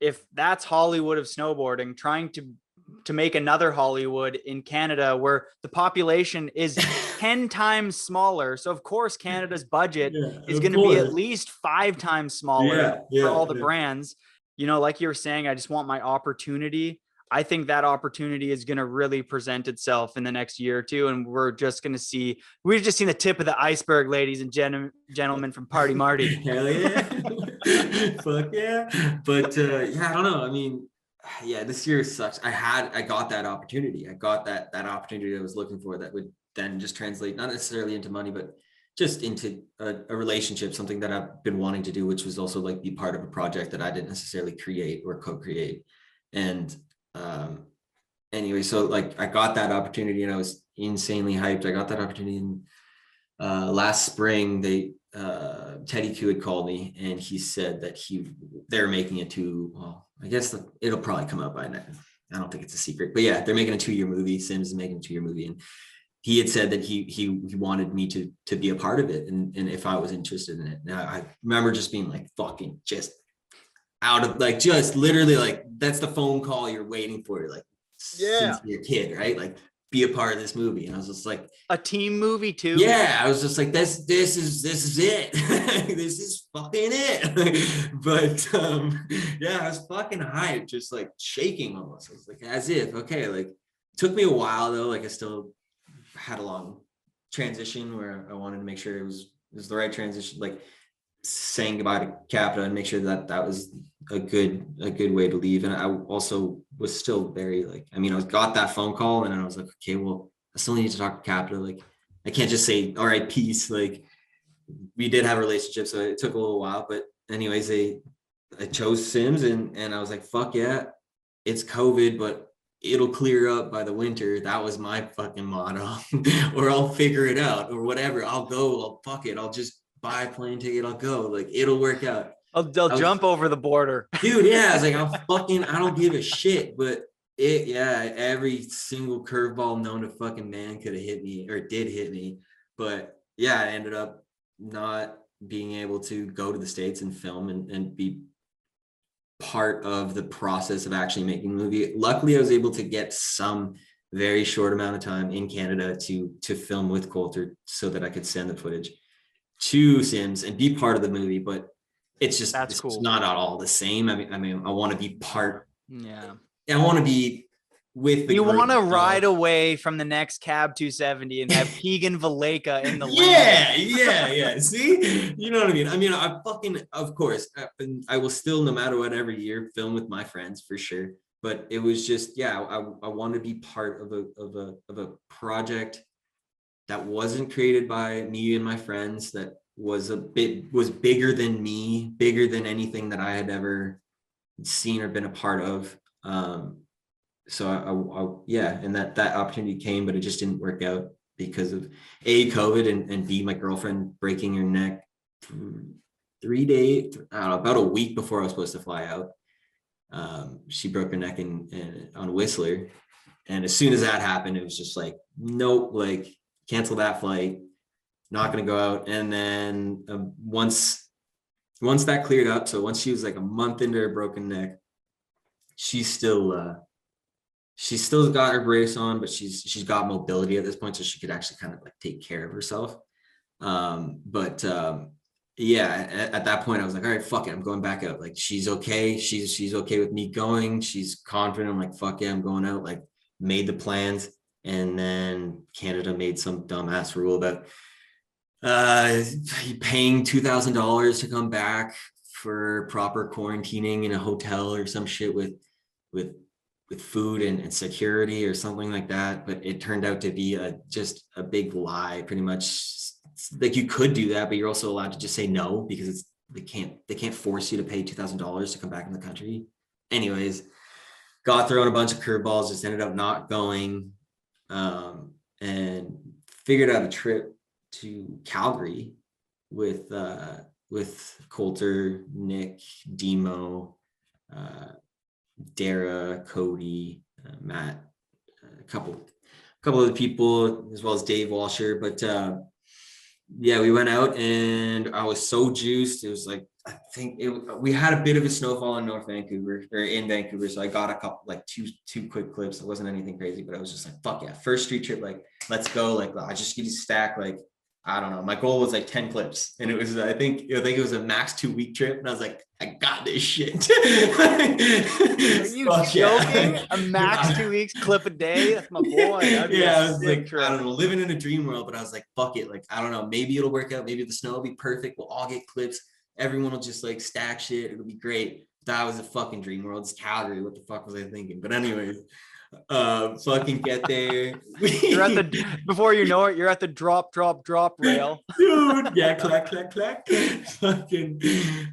if that's Hollywood of snowboarding, trying to make another Hollywood in Canada where the population is 10 times smaller. So of course, Canada's budget is going to be at least 5 times smaller for all the brands. You know, like you were saying, I just want my opportunity. I think that opportunity is going to really present itself in the next year or two. And we've just seen the tip of the iceberg, ladies and gentlemen from Party Marty. Hell yeah. Fuck yeah. But I don't know. I mean, this year sucks. I got that opportunity. I got that opportunity I was looking for, that would then just translate not necessarily into money, but just into a relationship, something that I've been wanting to do, which was also like be part of a project that I didn't necessarily create or co-create. And anyway, so like I got that opportunity and I was insanely hyped. I got that opportunity in last spring. Teddy Q had called me and he said that they're making it to, well, I guess it'll probably come out by now. I don't think it's a secret, but yeah, they're making a 2-year movie. Sims is making a 2-year movie, and he had said that he wanted me to be a part of it, and if I was interested in it. Now I remember just being like fucking just out of like just literally like that's the phone call you're waiting for. You're like, since you're a kid, right? Like be a part of this movie. And I was just like, a team movie too. Yeah, I was just like, this is it. This is fucking it. But yeah, I was fucking hyped, just like shaking almost. I was like, as if, okay, like took me a while though. Like I still had a long transition where I wanted to make sure it was the right transition, like saying goodbye to Capita and make sure that was a good way to leave. And I also was still very like, I mean, I got that phone call and I was like, okay, well, I still need to talk to Capita. Like, I can't just say, all right, peace. Like, we did have a relationship, so it took a little while. But anyways, I chose Sims and I was like, fuck yeah, it's COVID, but it'll clear up by the winter. That was my fucking motto. Or I'll figure it out or whatever. Fuck it. I'll just buy a plane ticket. I'll go. Like, it'll work out. They'll jump over the border. Dude, yeah. I was like, I don't give a shit. But every single curveball known to fucking man could have hit me or did hit me. But yeah, I ended up not being able to go to the States and film and be part of the process of actually making the movie. Luckily, I was able to get some very short amount of time in Canada to film with Coulter so that I could send the footage to Sims and be part of the movie. But it's just, it's cool. Not at all the same. I mean, I want to be part. Yeah. I want to be with the you want to ride away from the next cab 270 and have Keegan Valeka in the yeah. See, you know what I mean? I mean, of course, I will still, no matter what, every year film with my friends for sure. But it was just, I want to be part of a project that wasn't created by me and my friends, that was bigger than me, bigger than anything that I had ever seen or been a part of. So and that opportunity came, but it just didn't work out because of COVID and B, my girlfriend breaking her neck 3 days, I don't know, about a week before I was supposed to fly out. She broke her neck on Whistler. And as soon as that happened, it was just like, nope, like cancel that flight, not going to go out. And then once that cleared up, so once she was like a month into her broken neck, she's still got her brace on, but she's got mobility at this point, so she could actually kind of like take care of herself. At that point I was like, all right, fuck it, I'm going back out. Like, she's okay. She's okay with me going. She's confident. I'm like, fuck yeah, I'm going out. Like, made the plans. And then Canada made some dumbass rule about paying $2,000 to come back for proper quarantining in a hotel or some shit with food and security or something like that. But it turned out to be just a big lie. Pretty much, like, you could do that, but you're also allowed to just say no, because they can't force you to pay $2,000 to come back in the country. Anyways, got thrown a bunch of curveballs, just ended up not going, and figured out a trip to Calgary with Coulter, Nick, Demo, Dara, Cody, Matt, a couple other people, as well as Dave Walsher. But we went out and I was so juiced. It was like, I think we had a bit of a snowfall in Vancouver. So I got a couple, like two quick clips. It wasn't anything crazy, but I was just like, fuck yeah, first street trip, like, let's go. Like, I just get to stack, like, I don't know. My goal was like 10 clips, and it was, I think it was a max 2-week trip. And I was like, I got this shit. Are you joking? A max 2 weeks clip a day? That's my boy. I was like, trip. I don't know, living in a dream world, but I was like, fuck it. Like, I don't know, maybe it'll work out. Maybe the snow will be perfect. We'll all get clips. Everyone will just like stack shit. It'll be great. That was a fucking dream world. It's Calgary. What the fuck was I thinking? But anyways, Fucking get there. You're at the before you know it, you're at the drop rail. Dude, yeah, clack. Fucking,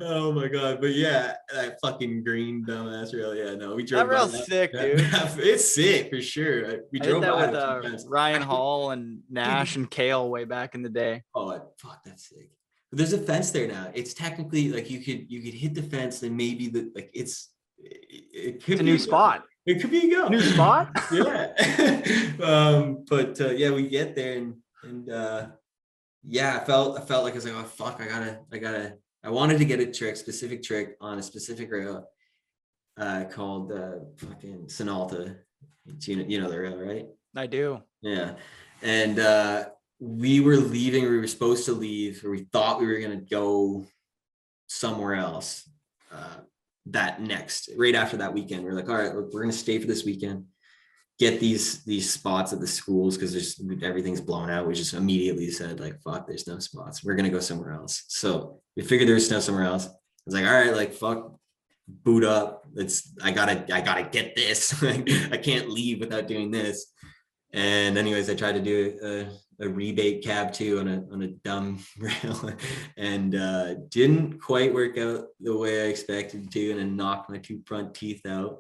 oh my god. But yeah, that fucking green dumbass rail. Yeah, no, we drove That rail's by sick, dude. It's sick for sure. We I did drove that by with it a few times. Ryan Hall and Nash and Kale way back in the day. Oh fuck, that's sick. But there's a fence there now. It's technically like you could hit the fence, and maybe the like it could It's a be new spot. It could be a go. New spot? Yeah. But yeah, we get there and yeah, I felt like I was like, oh fuck, I wanted to get a specific trick on a specific rail called fucking Sonalta. You know the rail, right? I do. Yeah. And we were supposed to leave, or we thought we were gonna go somewhere else right after that weekend. We're like, all right, we're gonna stay for this weekend, get these spots at the schools because everything's blown out. We just immediately said like, fuck, there's no spots, we're gonna go somewhere else. So we figured there was snow somewhere else. I was like, all right, like fuck, boot up, I gotta get this. I can't leave without doing this. And anyways, I tried to do a rebate cab 2 on a dumb rail, and didn't quite work out the way I expected to, and then knocked my 2 front teeth out.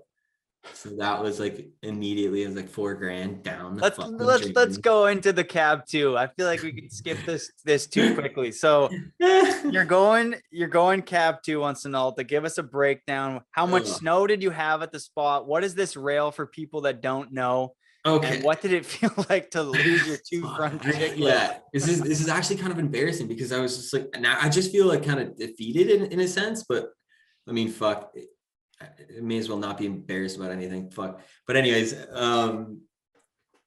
So that was like immediately, it was like $4,000 down. Let's go into the cab 2. I feel like we could skip this too quickly. So you're going cab 2 on Sonalta. Give us a breakdown. How much snow did you have at the spot? What is this rail for people that don't know? Okay. And what did it feel like to lose your 2 front chicklets? Yeah, this is actually kind of embarrassing because I was just like, now I just feel like kind of defeated in a sense, but I mean, fuck, it may as well not be embarrassed about anything. Fuck. But anyways,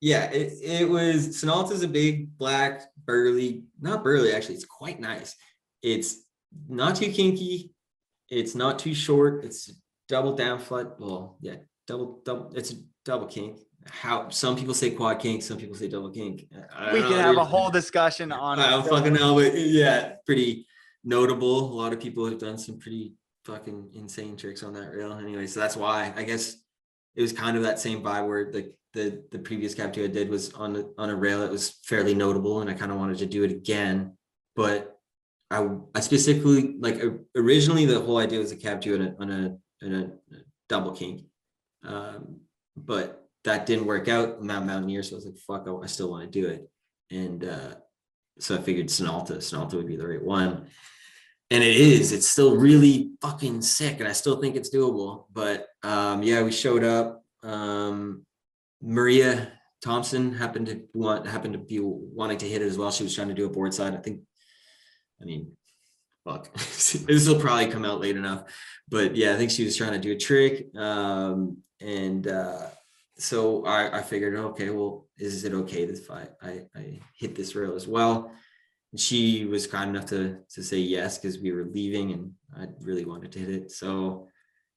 yeah, it was, Sonalta's a big black burly, not burly actually, it's quite nice. It's not too kinky, it's not too short, it's double down flat. Well, yeah, double, it's a double kink. How some people say quad kink, some people say double kink. We can have a whole discussion on it. I don't fucking know, but yeah, pretty notable. A lot of people have done some pretty fucking insane tricks on that rail. Anyway, so that's why I guess it was kind of that same vibe where the previous cab 2 I did was on a rail that was fairly notable, and I kind of wanted to do it again. But I specifically, like, originally the whole idea was a cab 2 on a double kink, but that didn't work out. I'm not mountaineer, so I was like, fuck, I still want to do it. And so I figured Sonalta would be the right one. And it's still really fucking sick, and I still think it's doable. But yeah, we showed up. Maria Thompson happened to be wanting to hit it as well. She was trying to do a board side. I mean, fuck, this will probably come out late enough. But yeah, I think she was trying to do a trick. So I figured, okay, well, is it okay if I hit this rail as well? And she was kind enough to say yes, because we were leaving and I really wanted to hit it. So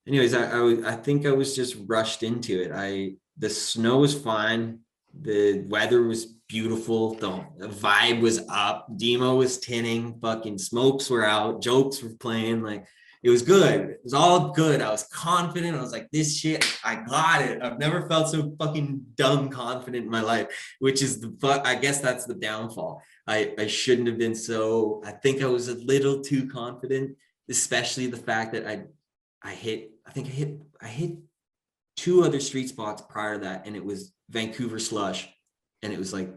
anyways, I think I was just rushed into it. The snow was fine. The weather was beautiful. The vibe was up. Demo was tinning. Fucking smokes were out. Jokes were playing. Like, it was good. It was all good. I was confident. I was like, this shit, I got it. I've never felt so fucking dumb confident in my life, which is I guess that's the downfall. I shouldn't have been so, I think I was a little too confident, especially the fact that I hit 2 other street spots prior to that, and it was Vancouver slush. And it was like,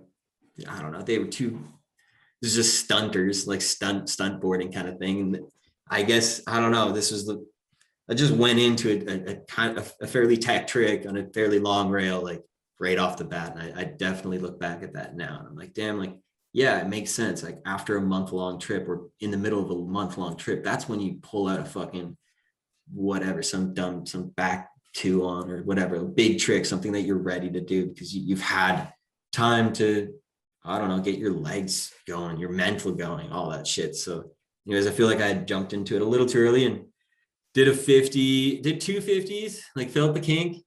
I don't know, they were there's just stunters, like stunt boarding kind of thing. And I guess, I don't know, I just went into a kind of a fairly tech trick on a fairly long rail, like right off the bat. And I definitely look back at that now, and I'm like, damn, like, yeah, it makes sense. Like, after a month-long trip, or in the middle of a month-long trip, that's when you pull out a fucking whatever, some back 2 on or whatever, a big trick, something that you're ready to do because you've had time to, I don't know, get your legs going, your mental going, all that shit. So anyways, I feel like I had jumped into it a little too early and did 2 50s, like felt the kink,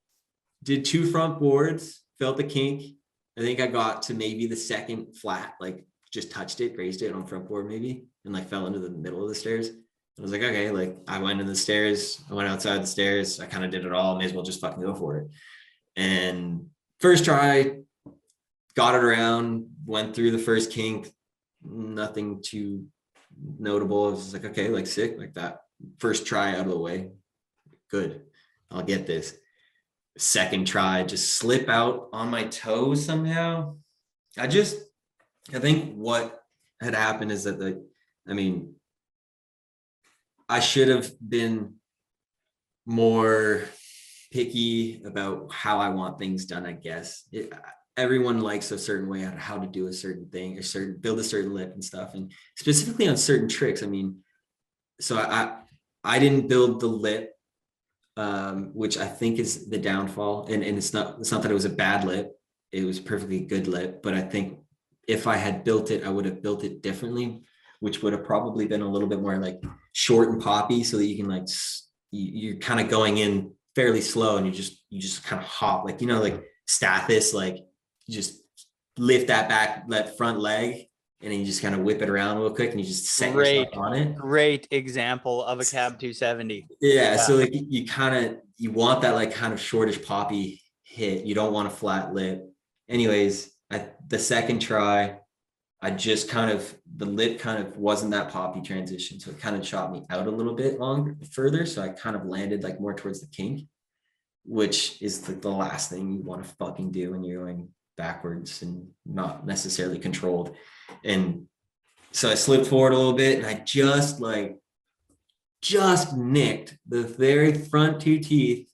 did 2 front boards, felt the kink. I think I got to maybe the second flat, like just touched it, raised it on front board maybe, and like fell into the middle of the stairs. I was like, okay, like I went in the stairs, I went outside the stairs, I kind of did it all, may as well just fucking go for it. And first try, got it around, went through the first kink, nothing too notable. I was just like, okay, like sick, like that. First try out of the way, good, I'll get this. Second try, just slip out on my toes somehow. I think what had happened is that I should have been more picky about how I want things done, I guess. Everyone likes a certain way on how to do a certain thing, or build a certain lip and stuff. And specifically on certain tricks. I mean, so I didn't build the lip, which I think is the downfall. And it's not that it was a bad lip. It was a perfectly good lip. But I think if I had built it, I would have built it differently, which would have probably been a little bit more like short and poppy, so that you can like, you're kind of going in fairly slow, and you just kind of hop, like, like Stathis, like you just lift that front leg, and then you just kind of whip it around real quick, and you just set yourself on it. Great example of a cab 270. Yeah. So like you want that like kind of shortish poppy hit. You don't want a flat lip. Anyways, the second try, the lip kind of wasn't that poppy transition. So it kind of shot me out a little bit further. So I kind of landed like more towards the kink, which is the last thing you want to fucking do when you're going backwards and not necessarily controlled. And so I slipped forward a little bit, and I just nicked the very front two teeth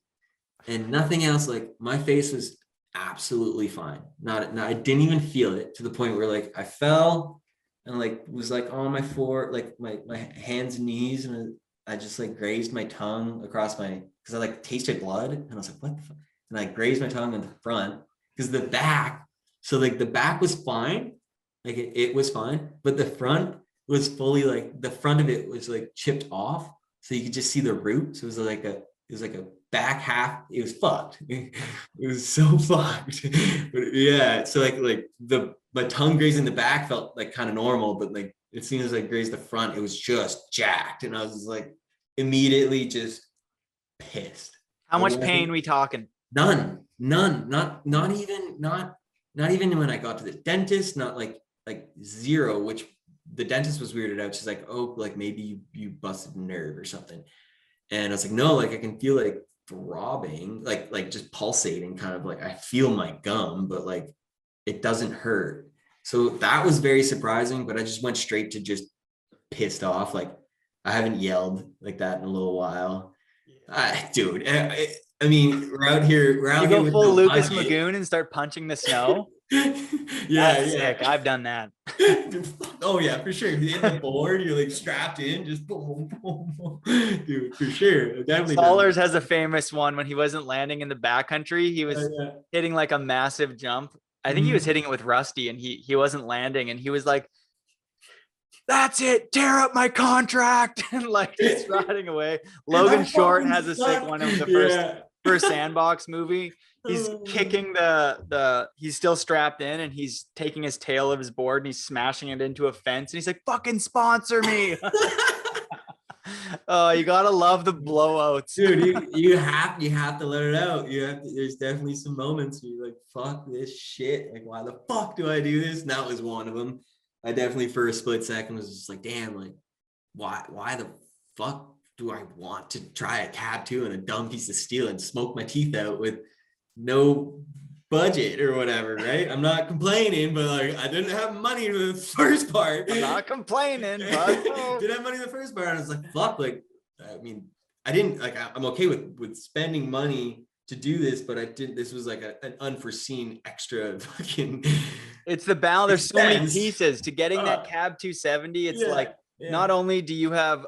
and nothing else. Like my face was absolutely fine. I didn't even feel it, to the point where like I fell and like was like on my floor, like my hands and knees, and I just like grazed my tongue across because I like tasted blood, and I was like, what the fuck? And I grazed my tongue in the front, because the back, so like the back was fine, like it was fine, but the front was fully, like the front of it was like chipped off, so you could just see the root. So it was like a back half. It was fucked. It was so fucked. But yeah, so like my tongue grazing the back felt like kind of normal, but like as soon as I grazed the front, it was just jacked, and I was just like immediately just pissed. How much pain we talking? None. Not even when I got to the dentist. Not like zero. Which the dentist was weirded out. She's like, oh, like maybe you busted a nerve or something. And I was like, no, like I can feel like throbbing, like just pulsating, kind of like I feel my gum, but like it doesn't hurt. So that was very surprising, but I just went straight to just pissed off. Like I haven't yelled like that in a little while. Dude, I mean, we're out here. You go full Lucas Magoon and start punching the snow. Yeah. Sick. I've done that. Oh yeah, for sure. You hit the board, you're like strapped in, just boom, boom, boom. Dude, for sure. Definitely. Sollers has a famous one when he wasn't landing in the backcountry. He was hitting like a massive jump. I think he was hitting it with Rusty, and he wasn't landing, and he was like, that's it, tear up my contract, and like just riding away. Logan Short has a sick one of the first Sandbox movie. He's kicking he's still strapped in, and he's taking his tail of his board and he's smashing it into a fence, and he's like, fucking sponsor me. Oh, you gotta love the blowouts. Dude, you have to let it out. There's definitely some moments where you're like, fuck this shit. Like, why the fuck do I do this? And that was one of them. I definitely for a split second was just like, damn, like why the fuck do I want to try a cab 2 and a dumb piece of steel and smoke my teeth out with no budget or whatever, right? I'm not complaining, but like I didn't have money for the first part. I'm not complaining, but didn't have money in the first part. I was like, fuck, like I mean, I didn't like I'm okay with spending money to do this, but this was like an unforeseen extra fucking it's the balance. There's so many pieces to getting that cab 270. It's not only do you have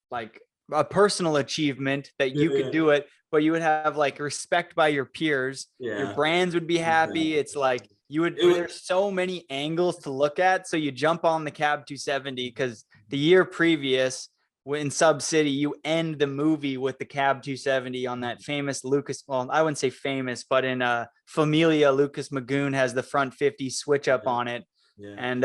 like a personal achievement that you could do it, but you would have like respect by your peers. Your brands would be happy. It's like there's so many angles to look at. So you jump on the cab 270 because the year previous in Sub City, you end the movie with the cab 270 on that famous Lucas. Well, I wouldn't say famous, but in Familia, Lucas Magoon has the front 50 switch up on it. And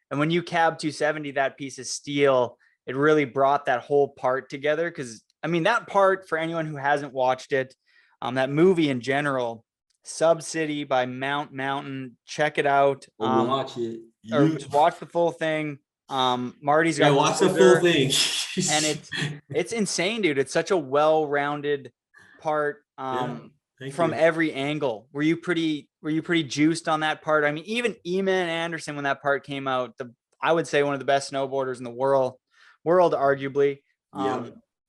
when you cab 270 that piece of steel, it really brought that whole part together. Because I mean, that part, for anyone who hasn't watched it, that movie in general, Sub City by Mount Mountain. Check it out. I'll watch it. Or just watch the full thing. Marty's got watch the full thing. And it's insane, dude. It's such a well-rounded part from every angle. Were you pretty juiced on that part? I mean, even Eman Anderson, when that part came out, I would say one of the best snowboarders in the world, arguably.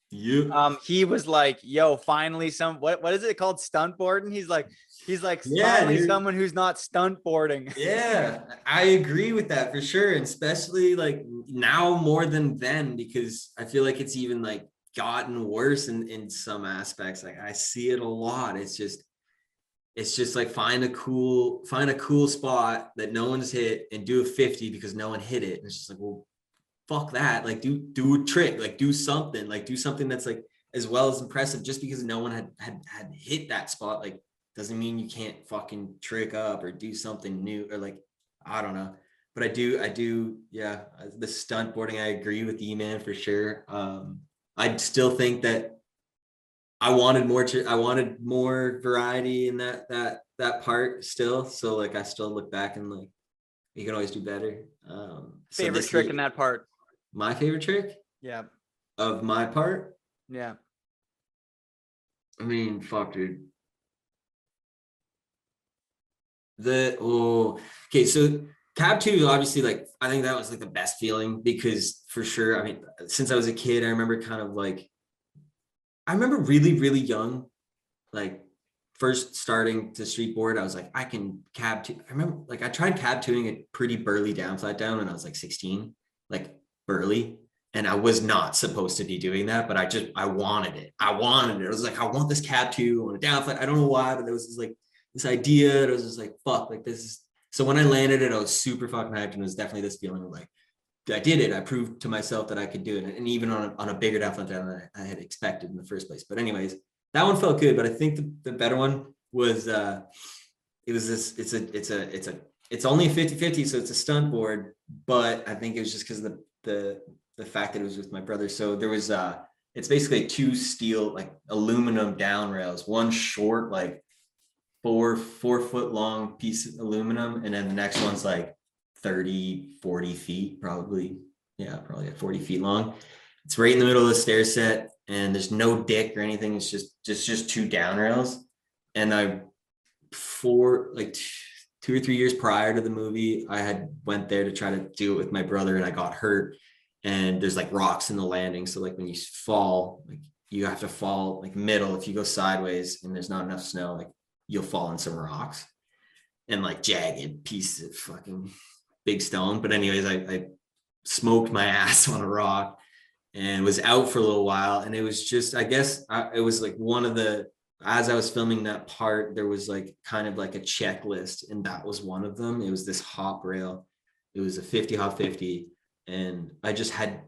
He was like, yo, finally what is it called? Stunt boarding? He's like finally someone who's not stunt boarding. Yeah, I agree with that for sure. And especially like now more than then, because I feel like it's even like gotten worse in some aspects. Like I see it a lot. It's just like find a cool spot that no one's hit and do a 50 because no one hit it. And it's just like, well, fuck that. Like do a trick, like do something that's like as well as impressive. Just because no one had hit that spot, like doesn't mean you can't fucking trick up or do something new, or like, I don't know. But I do. Yeah. The stunt boarding, I agree with E-Man for sure. I still think that I wanted more variety in that part still. So like, I still look back and like, you can always do better. Favorite trick in that part? My favorite trick? Yeah. Of my part? Yeah. I mean, fuck, dude. Okay, so Cab 2 is obviously like, I think that was like the best feeling, because for sure, I mean, since I was a kid, I remember really, really young, like first starting to streetboard, I was like, I can Cab 2. I remember like I tried Cab 2ing a pretty burly down flat down when I was like 16, like burly. And I was not supposed to be doing that, but I wanted it. I was like, I want this Cab 2 on a down flat. I don't know why, but there was this idea. It was just like, fuck, like this is. So when I landed it, I was super fucking hyped, and it was definitely this feeling of like, I did it. I proved to myself that I could do it. And even on a bigger down flat down than I had expected in the first place. But anyways, that one felt good. But I think the better one was it's only a 50-50, so it's a stunt board. But I think it was just because of the fact that it was with my brother. So there was it's basically two steel like aluminum down rails, one short like 4 foot long piece of aluminum, and then the next one's like 30-40 feet, probably at 40 feet long. It's right in the middle of the stair set, and there's no dick or anything. It's just two down rails. And I, for like 2 or 3 years prior to the movie, I had went there to try to do it with my brother, and I got hurt. And there's like rocks in the landing, so like when you fall, like you have to fall like middle. If you go sideways and there's not enough snow, like you'll fall in some rocks and like jagged pieces of fucking big stone. But anyways, I smoked my ass on a rock and was out for a little while. And it was just, I guess it was like as I was filming that part, there was like kind of like a checklist, and that was one of them. It was this hop rail. It was a 50 hop 50. And I just had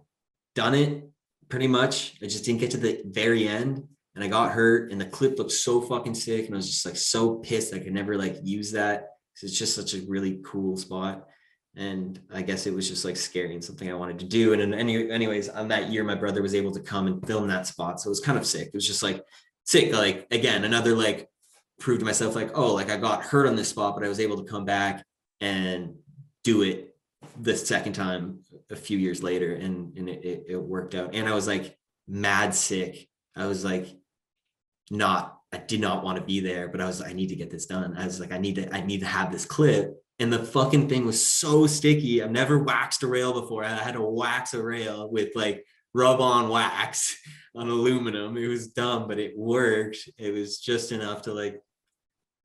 done it pretty much. I just didn't get to the very end, and I got hurt, and the clip looked so fucking sick. And I was just like so pissed I could never like use that, because it's just such a really cool spot. And I guess it was just like scary and something I wanted to do. And then anyways, on that year, my brother was able to come and film that spot. So it was kind of sick. It was just like sick. Like, again, another like prove to myself like, oh, like I got hurt on this spot, but I was able to come back and do it the second time a few years later, and it worked out. And I was like mad sick. I was like I did not want to be there, but I need to get this done. I was like, I need to have this clip. And the fucking thing was so sticky. I've never waxed a rail before. I had to wax a rail with like rub on wax on aluminum. It was dumb, but it worked. It was just enough to like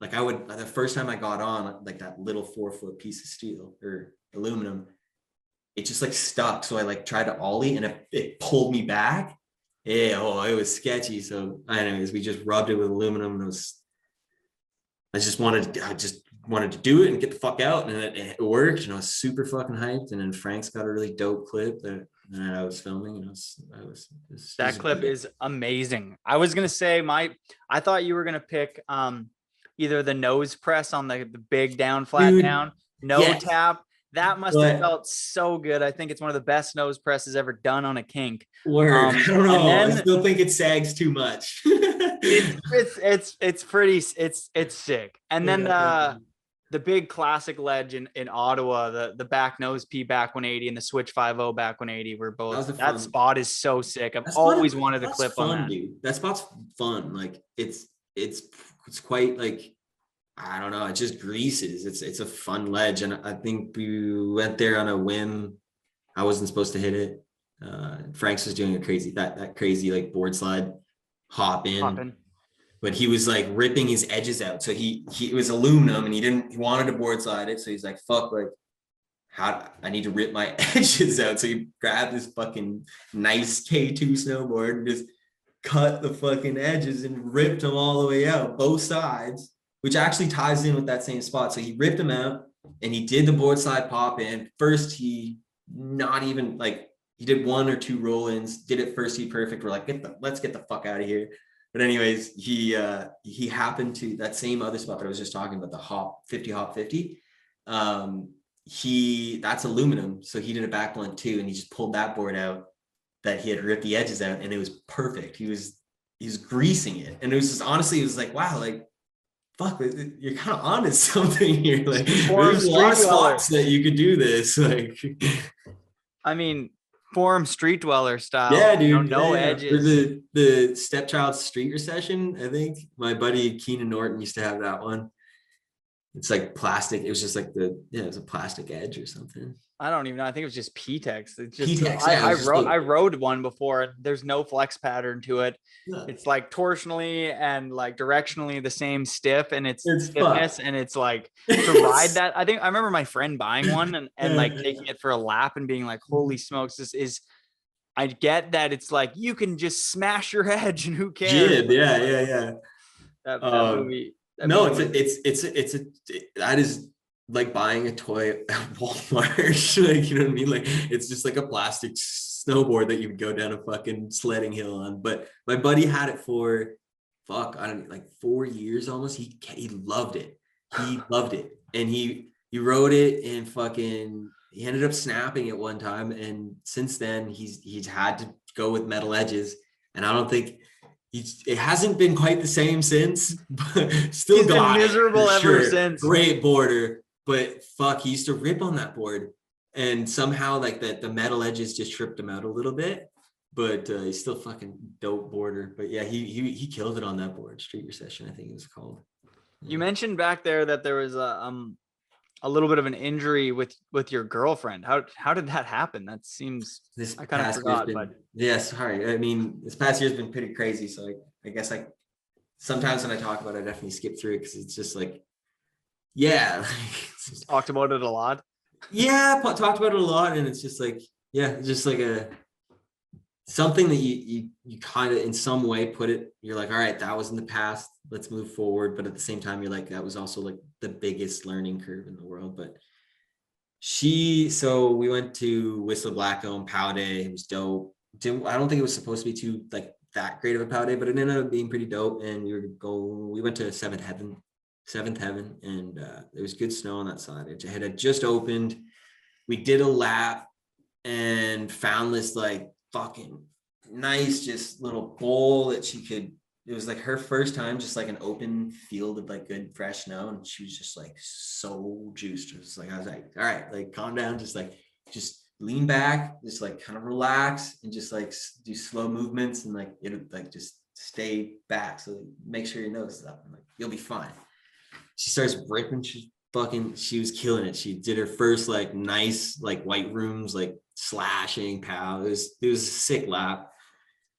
the first time I got on like that little 4 foot piece of steel or aluminum, it just like stuck. So I like tried to ollie, and it pulled me back. Yeah, it was sketchy. So anyways, we just rubbed it with aluminum, and I just wanted to do it and get the fuck out, and it worked, and I was super fucking hyped. And then Frank's got a really dope clip that I was filming, and that clip is amazing. I was gonna say I thought you were gonna pick either the nose press on the big down flat down tap. That must have felt so good. I think it's one of the best nose presses ever done on a kink. Word. I don't know. I still think it sags too much. it's sick. And then the big classic ledge in Ottawa, the back nose P back 180 and the switch 50 back 180 were both. That spot is so sick. I've always wanted to clip on that. Dude. That spot's fun. Like it's quite like, I don't know. It just greases. It's a fun ledge, and I think we went there on a whim. I wasn't supposed to hit it. Franks was doing a crazy that crazy like board slide hop in. But he was like ripping his edges out. So he it was aluminum, and he wanted to board slide it. So he's like, fuck, like I need to rip my edges out. So he grabbed this fucking nice K2 snowboard and just cut the fucking edges and ripped them all the way out, both sides, which actually ties in with that same spot. So he ripped them out and he did the board slide pop in. First, he did 1 or 2 roll-ins, did it first heat perfect. We're like, let's get the fuck out of here. But anyways, he happened to that same other spot that I was just talking about, the hop 50. That's aluminum. So he did a back blunt too. And he just pulled that board out that he had ripped the edges out, and it was perfect. He was greasing it. And it was just, honestly, it was like, wow, like, fuck, you're kind of onto something here. Like, there's a lot of spots that you could do this. Like, I mean, Forum Street Dweller style. Yeah, dude. No edges. For the Stepchild Street Recession, I think my buddy Keenan Norton used to have that one. It's like plastic. It was just like it was a plastic edge or something. I don't even know. I think it was just P-Tex. It's just P-Tex, I rode one before. There's no flex pattern to it. Yeah. It's like torsionally and like directionally the same stiff, and it's stiffness, and it's like to ride that. I think I remember my friend buying one and like taking it for a lap and being like, holy smokes, this is, I get that it's like you can just smash your edge and who cares? Yeah. That movie. That is like buying a toy at Walmart. Like, you know what I mean? Like, it's just like a plastic snowboard that you would go down a fucking sledding hill on. But my buddy had it for like 4 years almost. He loved it. He loved it. And he rode it and fucking, he ended up snapping it one time. And since then he's had to go with metal edges. And I don't think it hasn't been quite the same since, but still he's been miserable ever since. Great boarder, but fuck, he used to rip on that board, and somehow like the metal edges just tripped him out a little bit. But he's still fucking dope boarder. But yeah, he killed it on that board. Street Recession, I think it was called. You mentioned back there that there was a little bit of an injury with your girlfriend. How did that happen? That seems, I kind of forgot. Yeah, sorry. I mean, this past year's been pretty crazy. So I guess sometimes when I talk about it, I definitely skip through it because it's just like, yeah. Talked about it a lot. Yeah, talked about it a lot, and it's just like, yeah, just like something that you kind of in some way put it, you're like, all right, that was in the past, let's move forward. But at the same time, you're like, that was also like the biggest learning curve in the world. But so we went to Whistler Blackcomb Pow Day. It was dope. I don't think it was supposed to be too like that great of a Pow Day, but it ended up being pretty dope. And we went to Seventh Heaven, and there was good snow on that side. It had just opened. We did a lap and found this like fucking nice just little bowl that it was like her first time just like an open field of like good fresh snow, and she was just like so juiced. I was like, all right, like calm down, just lean back, just like kind of relax and just like do slow movements and like it'll like just stay back, so make sure your nose is up and like you'll be fine. She starts ripping, she was killing it. She did her first like nice like white rooms, like slashing pow. It was a sick lap,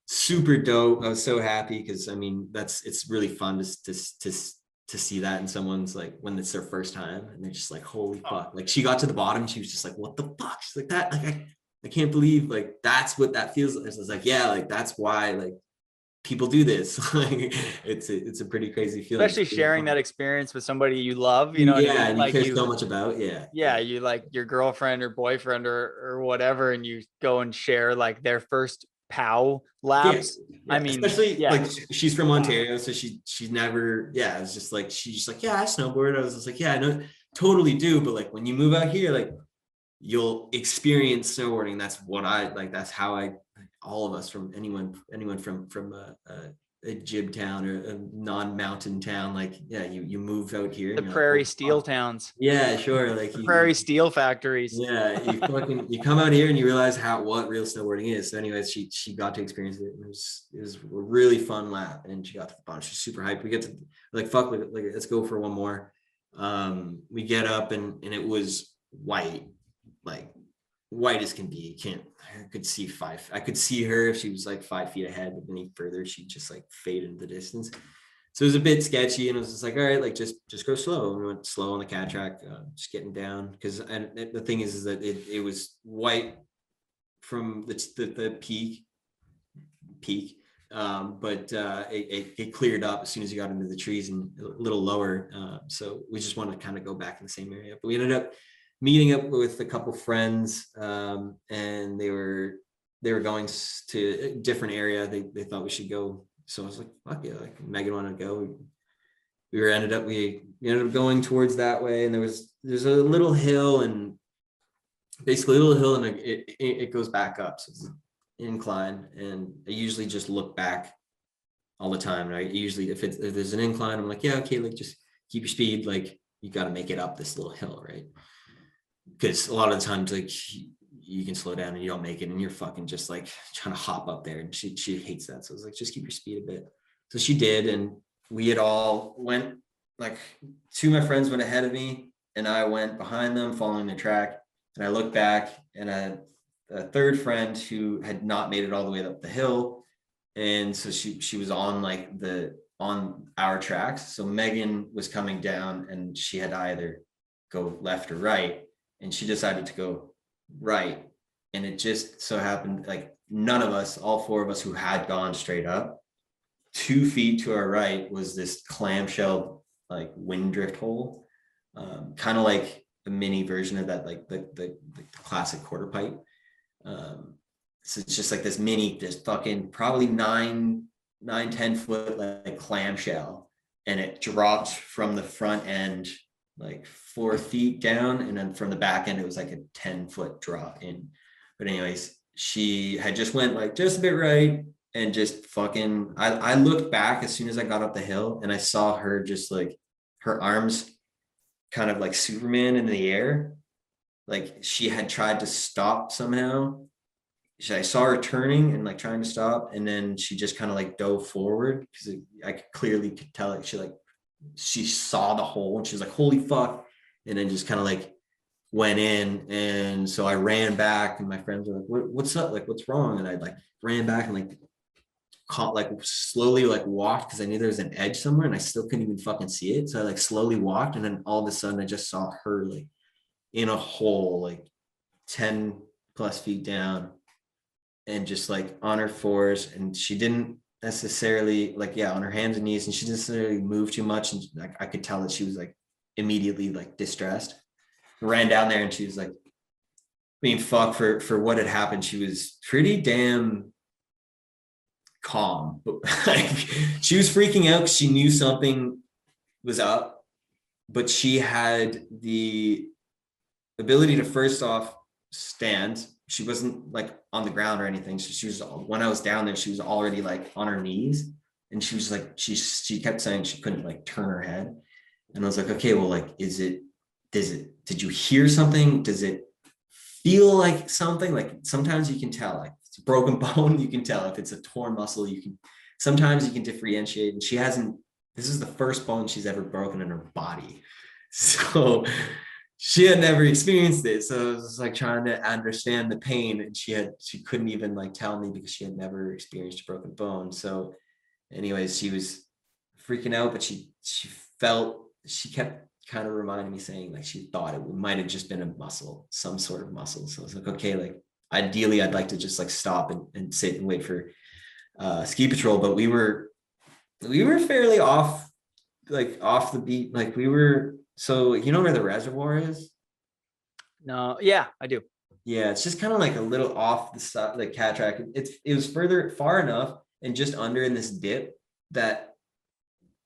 super dope. I was so happy because I mean it's really fun to see that in someone's like when it's their first time and they're just like, holy fuck. Like she got to the bottom, she was just like, what the fuck? She's like, that like I can't believe like that's what that feels like. I was like, yeah, like that's why like people do this. Like it's a pretty crazy feeling, especially sharing that experience with somebody you love, you know. Yeah, and like you care so much about. Yeah, you like your girlfriend or boyfriend or whatever, and you go and share like their first POW laps. Yeah. I mean, especially like she's from Ontario, so she's never, it's just like she's just like, yeah, I snowboard. I was just like, yeah, I know, totally do, but like when you move out here, like you'll experience snowboarding. That's what I like. That's how all of us, from anyone from jib town or a non-mountain town, like, yeah, you move out here. The and you're prairie like, oh, steel fuck. towns, Yeah, sure. Like the prairie steel factories. yeah, you come out here and you realize what real snowboarding is. So anyways, she got to experience it. It was a really fun lap, and she got to the bottom. She's super hyped. We get to like, fuck, like let's go for one more. We get up and it was white, like white as can be. I could see her if she was like 5 feet ahead, but any further she'd just like fade into the distance. So it was a bit sketchy, and it was just like, all right, like just go slow. And we went slow on the cat track, just getting down, because the thing is that it was white from the peak, but it cleared up as soon as you got into the trees and a little lower. So we just wanted to kind of go back in the same area, but we ended up meeting up with a couple friends, and they were going to a different area. They thought we should go. So I was like, fuck yeah, like Megan wanted to go. We ended up going towards that way, and there's a little hill, and basically a little hill, and it goes back up. So it's an incline, and I usually just look back all the time. And I usually, if there's an incline, I'm like, yeah, okay, like just keep your speed. Like you got to make it up this little hill, right? Because a lot of the times, like you can slow down and you don't make it, and you're fucking just like trying to hop up there, and she hates that. So I was like, just keep your speed a bit. So she did, and we had all went, like, two of my friends went ahead of me, and I went behind them following the track. And I looked back, and a third friend who had not made it all the way up the hill, and so she was on on our tracks. So Megan was coming down, and she had to either go left or right, and she decided to go right. And it just so happened, like, none of us, all four of us who had gone straight up, 2 feet to our right was this clamshell like wind drift hole, kind of like a mini version of that, like the classic quarter pipe. So it's just like this fucking probably 9-10 foot like clamshell, and it dropped from the front end like 4 feet down, and then from the back end it was like a 10-foot drop in. But anyways, she had just went like just a bit right, and just fucking, I looked back as soon as I got up the hill, and I saw her just like her arms kind of like Superman in the air, like she had tried to stop somehow. I saw her turning and like trying to stop, and then she just kind of like dove forward, because I clearly could tell like she saw the hole, and she was like, holy fuck, and then just kind of like went in. And so I ran back, and my friends were like, what's up, like what's wrong? And I like ran back and like caught, like slowly like walked, because I knew there was an edge somewhere, and I still couldn't even fucking see it. So I like slowly walked, and then all of a sudden I just saw her like in a hole like 10 plus feet down, and just like on her fours, and she didn't necessarily like, yeah, on her hands and knees, and she didn't necessarily move too much, and like I could tell that she was like immediately like distressed. Ran down there, and she was like, being fucked for what had happened. She was pretty damn calm, but like she was freaking out because she knew something was up, but she had the ability to first off stand. She wasn't like on the ground or anything. So she was, when I was down there, she was already like on her knees, and she was like, she kept saying she couldn't like turn her head. And I was like, okay, well, like, did you hear something? Does it feel like something? Like sometimes you can tell, like it's a broken bone, you can tell. If it's a torn muscle, sometimes you can differentiate. And this is the first bone she's ever broken in her body. So she had never experienced it. So it was like trying to understand the pain, and she couldn't even like tell me, because she had never experienced a broken bone. So anyways, she was freaking out, but she kept kind of reminding me, saying like she thought it might have just been a muscle, some sort of muscle. So I was like, okay, like ideally I'd like to just like stop and sit and wait for ski patrol. But we were fairly off the beat. Like we were, so you know where the reservoir is? No, yeah, I do. Yeah, it's just kind of like a little off the side, like cat track. It was far enough and just under in this dip that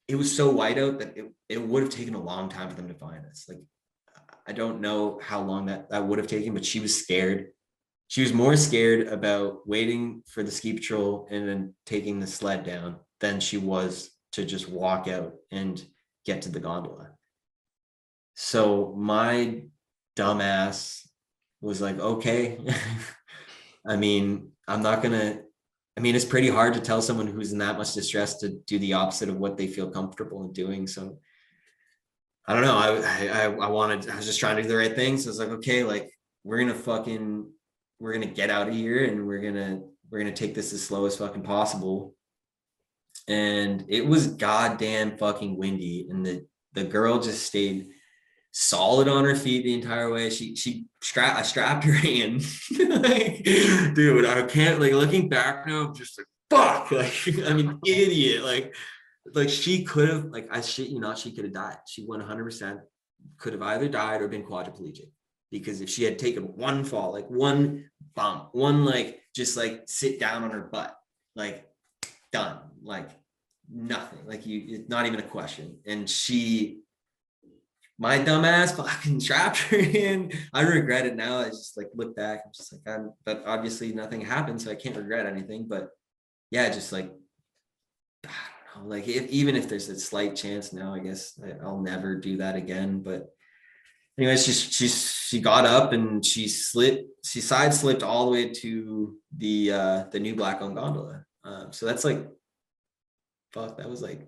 it was so wide out that it would have taken a long time for them to find us. Like, I don't know how long that would have taken, but she was scared. She was more scared about waiting for the ski patrol and then taking the sled down than she was to just walk out and get to the gondola. So my dumbass was like, okay. I mean, it's pretty hard to tell someone who's in that much distress to do the opposite of what they feel comfortable in doing. So I don't know. I was just trying to do the right thing. So it's like, okay, like we're gonna get out of here and we're gonna take this as slow as fucking possible. And it was goddamn fucking windy, and the girl just stayed solid on her feet the entire way. I strapped her in. Like, dude, I can't, like, looking back now, I'm just like, fuck, like, I'm an idiot. Like she could have, like, I shit you not, she could have died. She 100% could have either died or been quadriplegic, because if she had taken one fall, like one bump, one, like, just like sit down on her butt, like done, like nothing, like it's not even a question. And my dumbass fucking trapped her in. I regret it now. I just like look back, I'm just like, but obviously nothing happened, so I can't regret anything. But yeah, just like, I don't know, like even if there's a slight chance now, I guess I'll never do that again. But anyways, she got up and she side slipped all the way to the new black-owned gondola. So that's like, fuck, that was like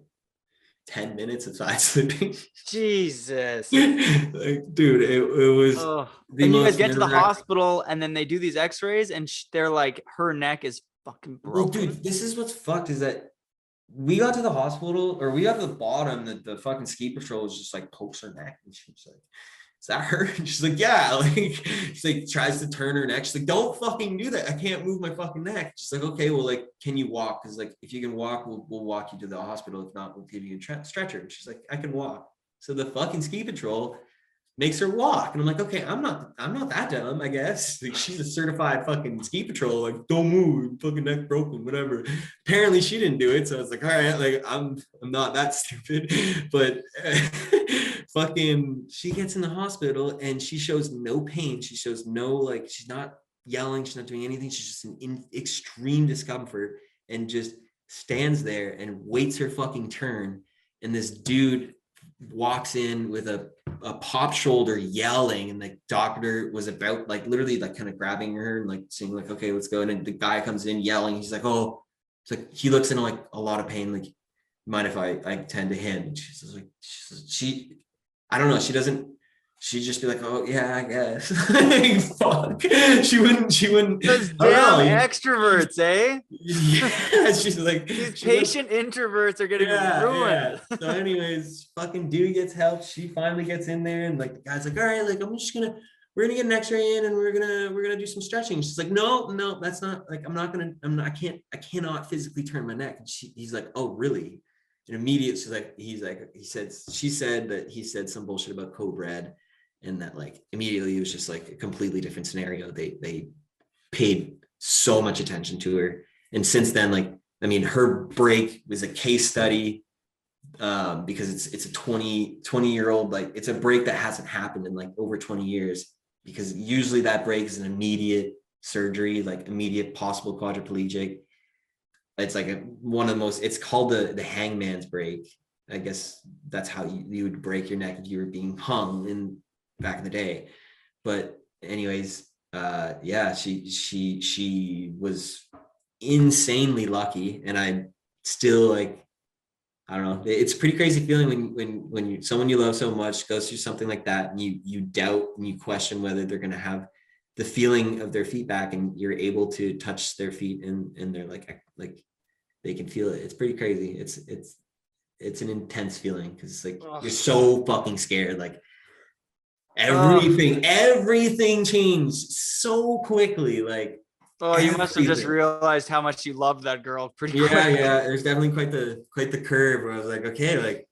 10 minutes of side slipping. Jesus. Like, dude, it was. Oh. And you guys get to the hospital, and then they do these x-rays, and they're like, her neck is fucking broken. Well, dude, this is what's fucked, is that we got to the hospital, or we got to the bottom, that the fucking ski patrol was just like pokes her neck, and she was like, is that her? And she's like, yeah. Like, she's like, tries to turn her neck. She's like, don't fucking do that. I can't move my fucking neck. She's like, okay, well, like, can you walk? Because like, if you can walk, we'll walk you to the hospital. If not, we'll give you a stretcher. And she's like, I can walk. So the fucking ski patrol makes her walk. And I'm like, okay, I'm not that dumb, I guess. Like, she's a certified fucking ski patrol. Like, don't move, fucking neck broken, whatever. Apparently she didn't do it. So I was like, all right, like, I'm not that stupid. But fucking, she gets in the hospital and she shows no pain. She shows no, like, she's not yelling. She's not doing anything. She's just in extreme discomfort, and just stands there and waits her fucking turn. And this dude walks in with a pop shoulder, yelling, and the doctor was about, like, literally, like, kind of grabbing her and like saying, like, okay, let's go. And then the guy comes in yelling. He's like, oh, it's like, he looks in like a lot of pain. Like, mind if I tend to him? And she's like, I don't know. She'd just be like, oh yeah, I guess. Like, fuck. She wouldn't. Those damn extroverts, eh? Yeah, she's like, these patient introverts are getting ruined. Yeah. So anyways, fucking dude gets help. She finally gets in there, and like the guy's like, all right, like, we're gonna get an x-ray in, and we're gonna do some stretching. She's like, no, that's not, like, I cannot physically turn my neck. And he's like, oh, really? And immediately she said that he said some bullshit about code red, and that, like, immediately it was just like a completely different scenario. They paid so much attention to her. And since then, like, I mean, her break was a case study, because it's a 20-year-old, like, it's a break that hasn't happened in like over 20 years, because usually that break is an immediate surgery, like immediate possible quadriplegic. It's like one of the most, it's called the hangman's break. I guess that's how you would break your neck if you were being hung back in the day. But anyways, yeah, she was insanely lucky. And I still, like, I don't know, it's a pretty crazy feeling when someone you love so much goes through something like that, and you doubt and you question whether they're going to have the feeling of their feet back, and you're able to touch their feet, and they're like they can feel it. It's pretty crazy. It's an intense feeling, because it's like, you're so fucking scared. Like, everything changed so quickly. Like, oh, you must have just realized how much you loved that girl pretty quick. Yeah. There's definitely quite the curve where I was like, okay, like,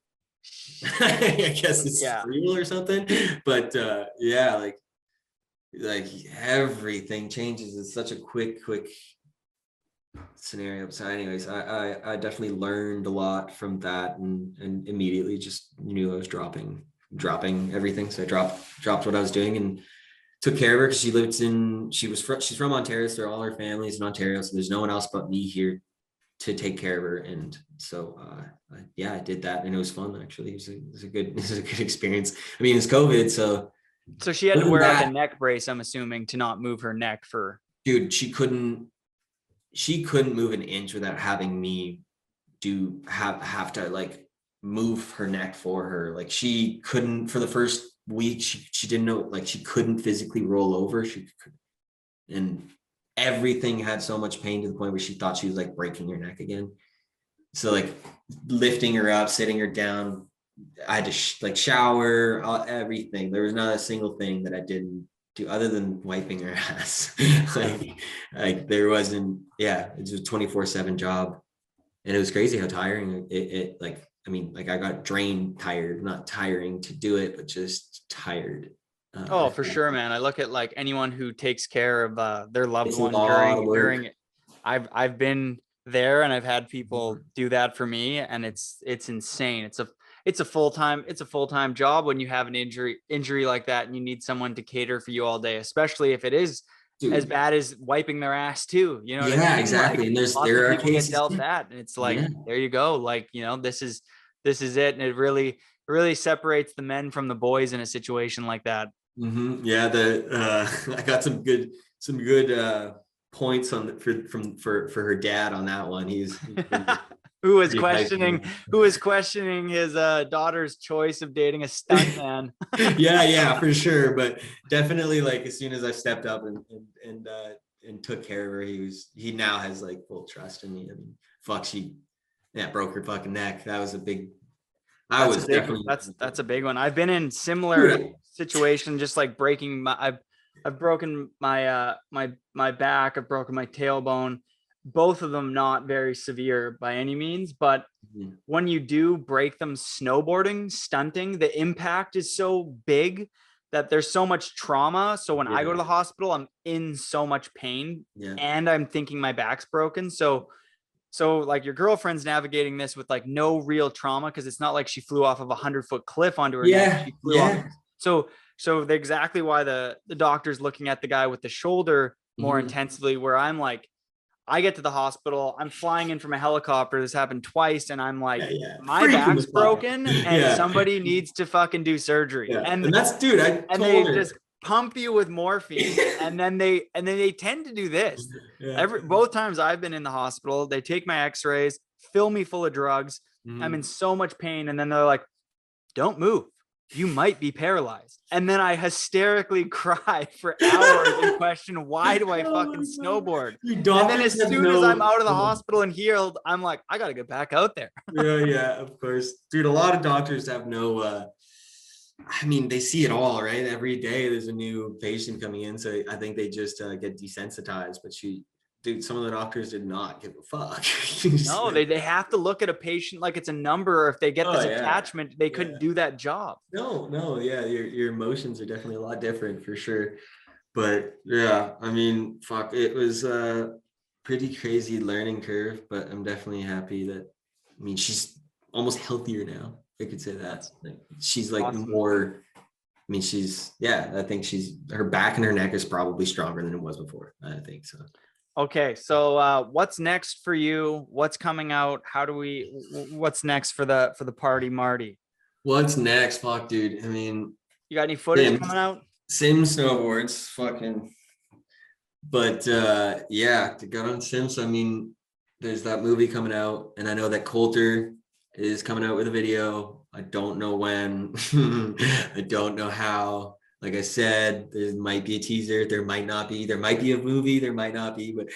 I guess it's real or something. But yeah, like everything changes. It's such a quick scenario. So anyways, I definitely learned a lot from that, and immediately just knew I was dropping everything. So I dropped what I was doing and took care of her, because she's from Ontario, so all her family's in Ontario, so there's no one else but me here. to take care of her. And so yeah, I did that, and it was fun. Actually, it was a good experience. I mean, it's COVID, so she had to wear like a neck brace, I'm assuming, to not move her neck for. Dude, she couldn't move an inch without having me have to like move her neck for her. Like she couldn't, for the first week, she didn't know, like she couldn't physically roll over. And everything had so much pain to the point where she thought she was like breaking her neck again. So like lifting her up, sitting her down, I had to like shower, everything. There was not a single thing that I didn't do other than wiping her ass. like there wasn't, yeah, it was a 24/7 job. And it was crazy how tiring it like, I mean, like I got drained tired, not tiring to do it, but just tired. Oh, for sure, man. I look at like anyone who takes care of their loved one during I've been there, and I've had people do that for me, and it's insane. It's a full-time job when you have an injury like that, and you need someone to cater for you all day, especially if it is as bad as wiping their ass too. You know what I mean? Exactly. Like, And there are cases get dealt that, and it's like, there you go. Like, you know, this is it. And it really separates the men from the boys in a situation like that. Yeah. I got some good points on for her dad on that one. He's who was questioning his daughter's choice of dating a stuntman. yeah, for sure. But definitely, like, as soon as I stepped up and took care of her, he now has like full trust in me. I mean, she broke her fucking neck. That was a big. That's a big one. I've been in similar situation, just like breaking I've broken my my back. I've broken my tailbone. Both of them not very severe by any means, but when you do break them snowboarding, stunting, the impact is so big that there's so much trauma. So when I go to the hospital, I'm in so much pain, and I'm thinking my back's broken. So like your girlfriend's navigating this with like no real trauma, because it's not like she flew off of 100-foot cliff onto her neck. She flew off. So exactly why the doctor's looking at the guy with the shoulder more intensively, where I'm like, I get to the hospital, I'm flying in from a helicopter. This happened twice. And I'm like, my back's broken and somebody needs to fucking do surgery. And that's, dude, they just pump you with morphine. and then they tend to do this. Both times I've been in the hospital, they take my x-rays, fill me full of drugs. I'm in so much pain. And then they're like, don't move. You might be paralyzed. And then I hysterically cry for hours and question, why do I fucking snowboard? And then as soon as I'm out of the hospital and healed, I'm like, I got to get back out there. yeah, of course. Dude, a lot of doctors have no, I mean, they see it all, right? Every day there's a new patient coming in. So I think they just get desensitized. But dude, some of the doctors did not give a fuck. No, they have to look at a patient like it's a number. Or if they get this attachment, they couldn't do that job. No, yeah, your emotions are definitely a lot different for sure. But yeah, I mean, fuck, it was a pretty crazy learning curve, but I'm definitely happy that, I mean, she's almost healthier now. I could say that. She's like awesome. More, I mean, I think her back and her neck is probably stronger than it was before. I think so. Okay, so what's next for you? What's coming out? What's next for the Party Marty? What's next? Fuck, dude. I mean, you got any footage coming out? Sims snowboards, fucking. But yeah, to get on Sims, I mean, there's that movie coming out, and I know that Coulter is coming out with a video. I don't know when. I don't know how. Like I said, there might be a teaser, there might not be. There might be a movie, there might not be, but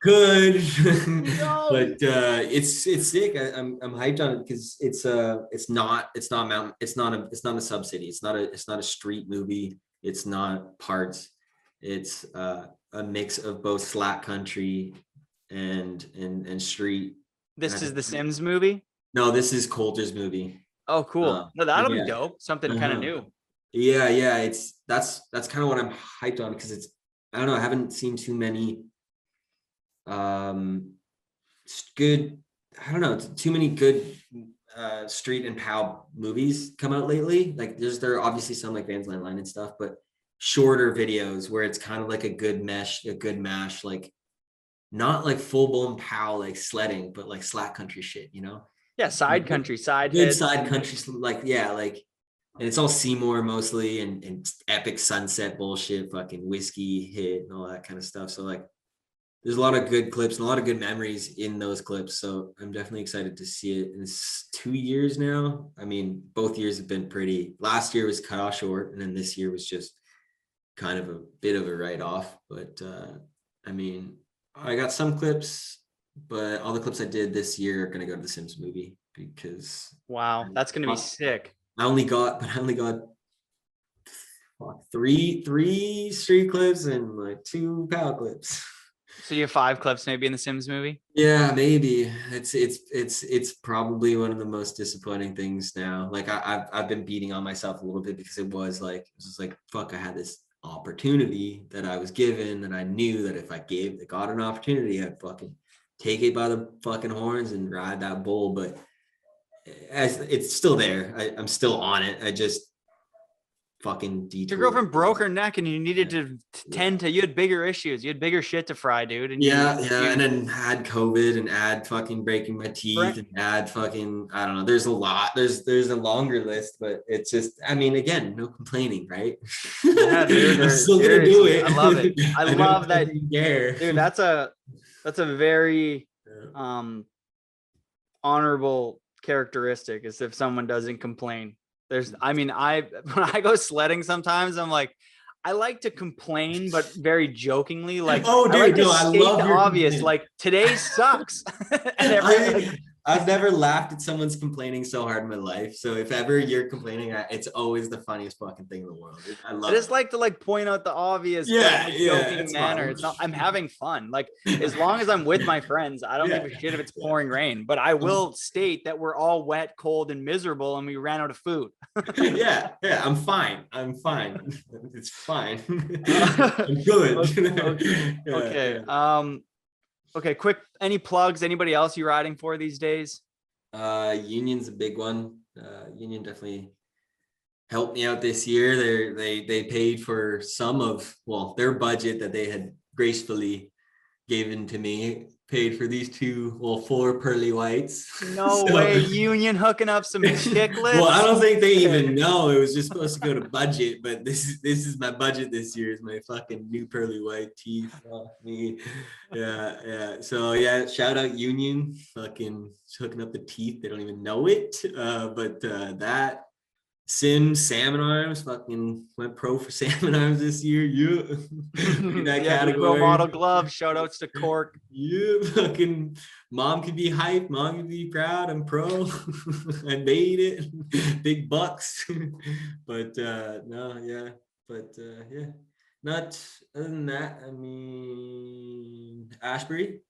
good. No. But it's sick. I'm hyped on it because it's not a sub-city. It's not a street movie. It's not parts. It's a mix of both slack country and street. This is the Sims movie? No, this is Coulter's movie. Oh, cool. No, that'll be dope. Something kind of new. Yeah. That's kind of what I'm hyped on, because I don't know, I haven't seen too many too many good street and POW movies come out lately. Like there are obviously some like Vans Line and stuff, but shorter videos where it's kind of like a good mash, like not like full blown POW like sledding, but like slack country shit, you know? Yeah, side country, side Good hits. side country, like, yeah, like, and it's all Seymour mostly, and epic sunset bullshit, fucking whiskey hit and all that kind of stuff. So like, there's a lot of good clips and a lot of good memories in those clips. So I'm definitely excited to see it. And it's 2 years now. I mean, both years have been pretty. Last year was cut off short, and then this year was just kind of a bit of a write-off. But I mean, I got some clips, but all the clips I did this year are gonna go to the Sims movie because Wow, that's gonna be sick. I only got three street clips and like 2 POW clips. So you have 5 clips maybe in the Sims movie? Yeah, maybe. It's probably one of the most disappointing things now. Like I've been beating on myself a little bit because it was just like fuck, I had this opportunity that I was given, and I knew that if I got an opportunity, I'd fucking take it by the fucking horns and ride that bull. But as it's still there, I'm still on it. I just fucking detoured. Your girlfriend broke her neck and you needed to tend to, you had bigger issues. You had bigger shit to fry, dude. And and then had COVID and add fucking breaking my teeth and add fucking, I don't know. There's a lot. There's a longer list, but it's just, I mean, again, no complaining, right? Yeah, dude, I'm still gonna do it. I love it. I love that. Care. Dude, that's a very honorable characteristic, is if someone doesn't complain. I mean, when I go sledding sometimes, I'm like, I like to complain, but very jokingly, like, oh, dude, I like to I state love the your obvious, complaint. like today sucks. And I've never laughed at someone's complaining so hard in my life. So if ever you're complaining, it's always the funniest fucking thing in the world. I love I just it. like to point out the obvious, Yeah, but in a joking it's manner. fun. It's not, I'm having fun. Like, as long as I'm with my friends, I don't give a shit if it's pouring rain, but I will state that we're all wet, cold, and miserable, and we ran out of food. yeah, I'm fine. It's fine. I'm good. Okay. Okay, quick, any plugs? Anybody else you riding for these days? Union's a big one. Union definitely helped me out this year. They paid for some of, their budget that they had gracefully given to me, paid for these 4 pearly whites. No way, Union hooking up some chicklets. Well, I don't think they even know it was just supposed to go to budget, but this is my budget this year, is my fucking new pearly white teeth. Oh, me. Yeah. So yeah, shout out Union, fucking hooking up the teeth. They don't even know it. But that Sims salmon arms, fucking went pro for salmon arms this year. Yeah. That category. Model glove. Shout outs to Cork. Yeah, fucking mom could be hyped, mom could be proud. I'm pro. I made it. Big bucks. But no, yeah. But yeah. Not other than that, I mean, Ashbury's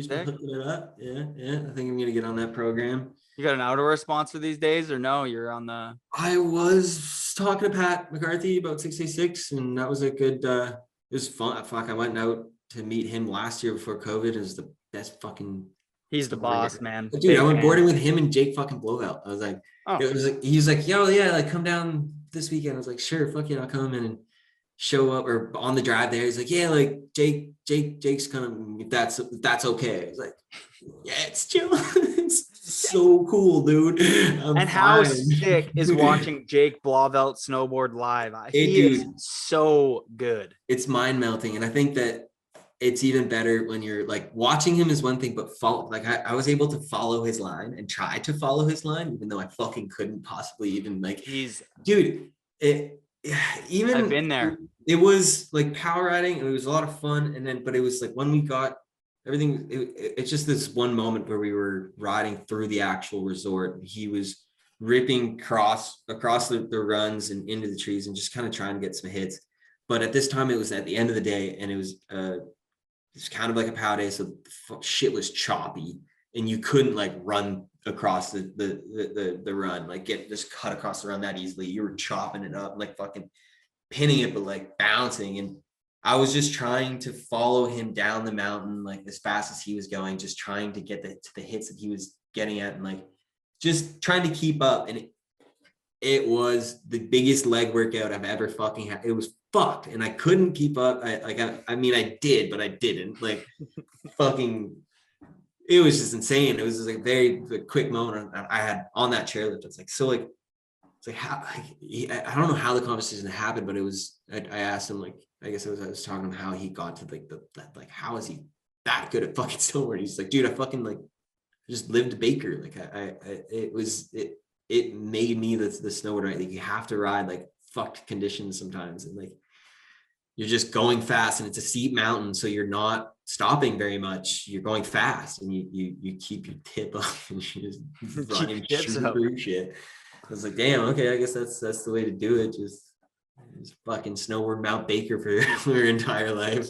been hooking it up. Yeah. I think I'm gonna get on that program. You got an outdoor sponsor these days, or no? You're on the. I was talking to Pat McCarthy about 686, and that was a good. It was fun. Fuck, I went out to meet him last year before COVID. It was the best fucking. He's the boss, man. Dude, I went boarding with him and Jake fucking Blowout. I was like, It was like, he was like, yo, yeah, like come down this weekend. I was like, sure, fuck yeah, I'll come in and show up, or on the drive there. He's like, yeah, like Jake's coming, if that's okay. I was like, yeah, it's chill. It's so cool, dude. And how sick is watching Jake Blauvelt snowboard live? He is so good. It's mind melting, and I think that it's even better when you're like, watching him is one thing, but I was able to follow his line and try to follow his line, even though I fucking couldn't possibly even I've been there. It was like power riding, and it was a lot of fun. But it was like when we got everything, it's just this one moment where we were riding through the actual resort. He was ripping across the runs and into the trees and just kind of trying to get some hits. But at this time, it was at the end of the day, and it was it's kind of like a pow day, so shit was choppy, and you couldn't like run across the run, like get just cut across the run that easily. You were chopping it up, like fucking pinning it, but like bouncing. And I was just trying to follow him down the mountain, like as fast as he was going, just trying to get to the hits that he was getting at, and like just trying to keep up. And it was the biggest leg workout I've ever fucking had. It was fucked, and I couldn't keep up. I mean, I did, but I didn't. Like, fucking, it was just insane. It was just like a quick moment I had on that chairlift. It's like, so like, it's like how I don't know how the conversation happened, but it was. I asked him, like, I guess I was talking to him how he got to like how is he that good at fucking snowboarding? He's like, dude, I fucking like just lived Baker. Like it made me the snowboarder. Right? Like, you have to ride like fucked conditions sometimes, and like you're just going fast, and it's a steep mountain, so you're not stopping very much. You're going fast, and you keep your tip up, and you just running through shit. I was like, damn, okay, I guess that's the way to do it. Just fucking snowboard Mount Baker for your entire life.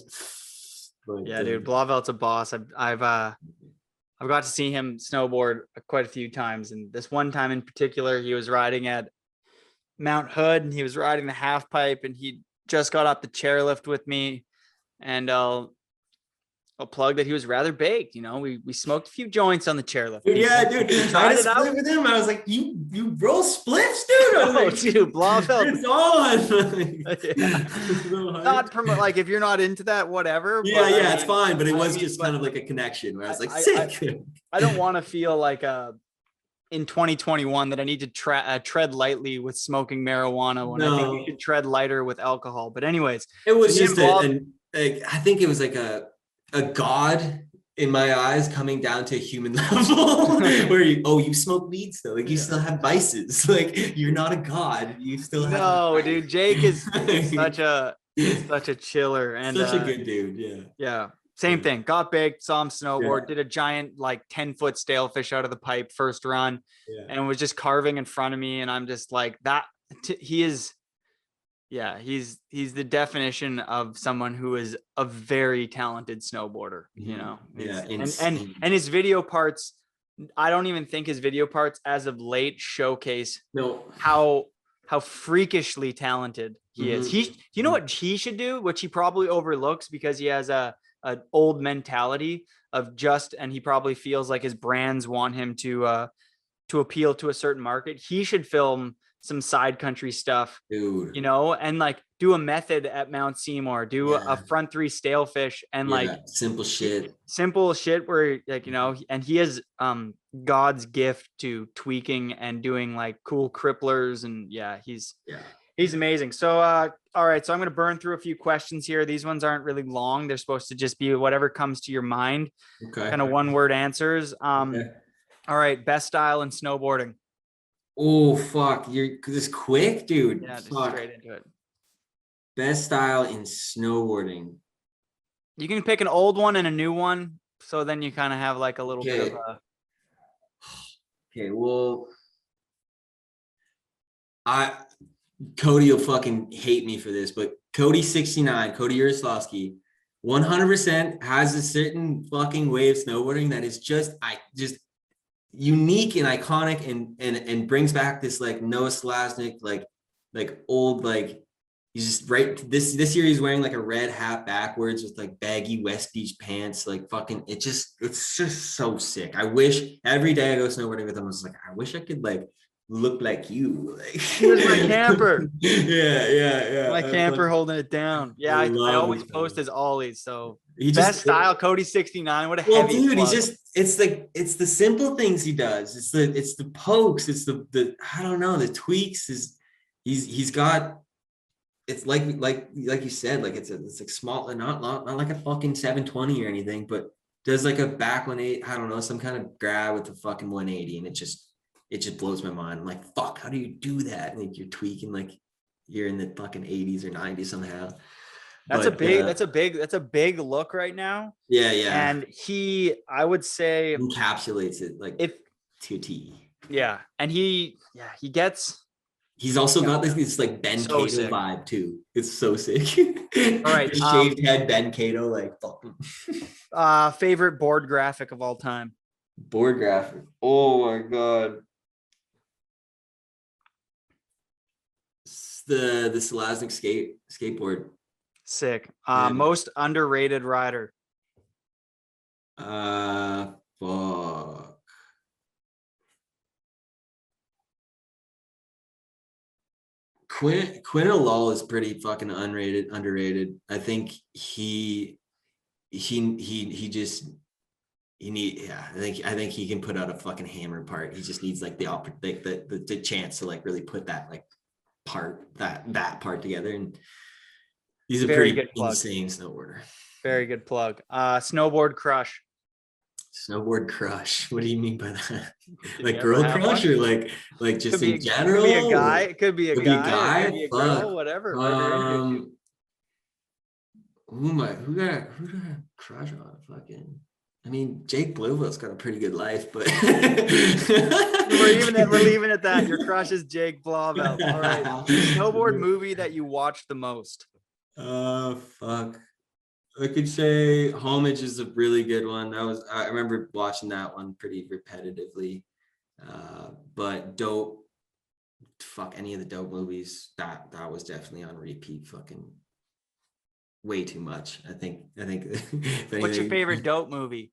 But, yeah, dude, Blavelt's a boss. I've got to see him snowboard quite a few times, and this one time in particular, he was riding at Mount Hood, and he was riding the half pipe, and he just got off the chairlift with me, and I'll plug that he was rather baked. You know, we smoked a few joints on the chairlift. Yeah, dude. I had a split with him. I was like, you roll splits, dude? I was like, dude, Blavelt. It's on. Not promote, like, if you're not into that, whatever. Yeah, but, yeah, it's fine. But it was just kind of like a connection where I was like, sick. I don't want to feel like in 2021 that I need to tread lightly with smoking marijuana when I think you should tread lighter with alcohol. But anyways, it was just I think it was like a god in my eyes coming down to a human level where you smoke weed still, like you still have vices, like you're not a god, you still have dude, Jake is such a chiller and such a good dude. Yeah, same thing. Got baked, saw him snowboard, did a giant like 10-foot stalefish out of the pipe first run, and was just carving in front of me, and I'm just like that. He is. Yeah, he's the definition of someone who is a very talented snowboarder, you know. And his video parts, I don't even think his video parts as of late showcase how freakishly talented he is. You know what he should do, which he probably overlooks because he has an old mentality of and he probably feels like his brands want him to appeal to a certain market. He should film some side country stuff, dude, you know, and like do a method at Mount Seymour, do a front three stalefish, and like simple shit where, like, you know, and he has God's gift to tweaking and doing like cool cripplers, and he's amazing. So all right, so I'm going to burn through a few questions here. These ones aren't really long. They're supposed to just be whatever comes to your mind, kind of one word answers. All right, best style in snowboarding. Oh, fuck. You're this quick, dude. Yeah, just straight into it. Best style in snowboarding. You can pick an old one and a new one. So then you kind of have like a little bit of a. Okay, well, Cody will fucking hate me for this, but Cody 69, Cody Yaroslavsky, 100% has a certain fucking way of snowboarding that is just unique and iconic and brings back this like Noah Slasnik like old, like he's just right this year he's wearing like a red hat backwards with like baggy West Beach pants, like fucking it's just so sick. I wish every day I go snowboarding with him, I was like, I wish I could like look like you, like here's my camper. yeah my camper holding it down. I always post his ollies. So best style, Cody 69. What a heavy dude plug. it's the simple things he does. It's the pokes, it's the I don't know, the tweaks. He's got, it's like you said, like it's like small, not like a fucking 720 or anything, but does like a back 180, I don't know, some kind of grab with the fucking 180, and it just blows my mind. I'm like, fuck, how do you do that? Like you're tweaking like you're in the fucking 80s or 90s somehow. That's a big look right now. Yeah. And I would say encapsulates it like to a T. Yeah. And he's also got this like Ben Cato vibe too. It's so sick. All right. Shaved head Ben Cato, like fucking. Favorite board graphic of all time. Board graphic. Oh my God. The Slasnik skateboard. Sick. Most underrated rider. Fuck. Quinn Lal is pretty fucking underrated. I think he just I think he can put out a fucking hammer part. He just needs like the chance to like really put that like that part together. And he's a Very pretty good plug. insane snowboarder. Very good plug. Snowboard crush. Snowboard crush. What do you mean by that? Did Like you girl ever have crush one? or like just in general? Could be a guy. It could be a Could be a guy. It could be a Fuck. girl. Whatever. Who Who got a crush on? Fucking. I mean, Jake Blueville's got a pretty good life, but we're leaving it at that. Your crush is Jake Blauvelt. All right. Snowboard movie that you watched the most. Fuck. I could say Homage is a really good one. I remember watching that one pretty repetitively. But Dope, fuck any of the Dope movies, that was definitely on repeat fucking way too much. I think What's your favorite Dope movie?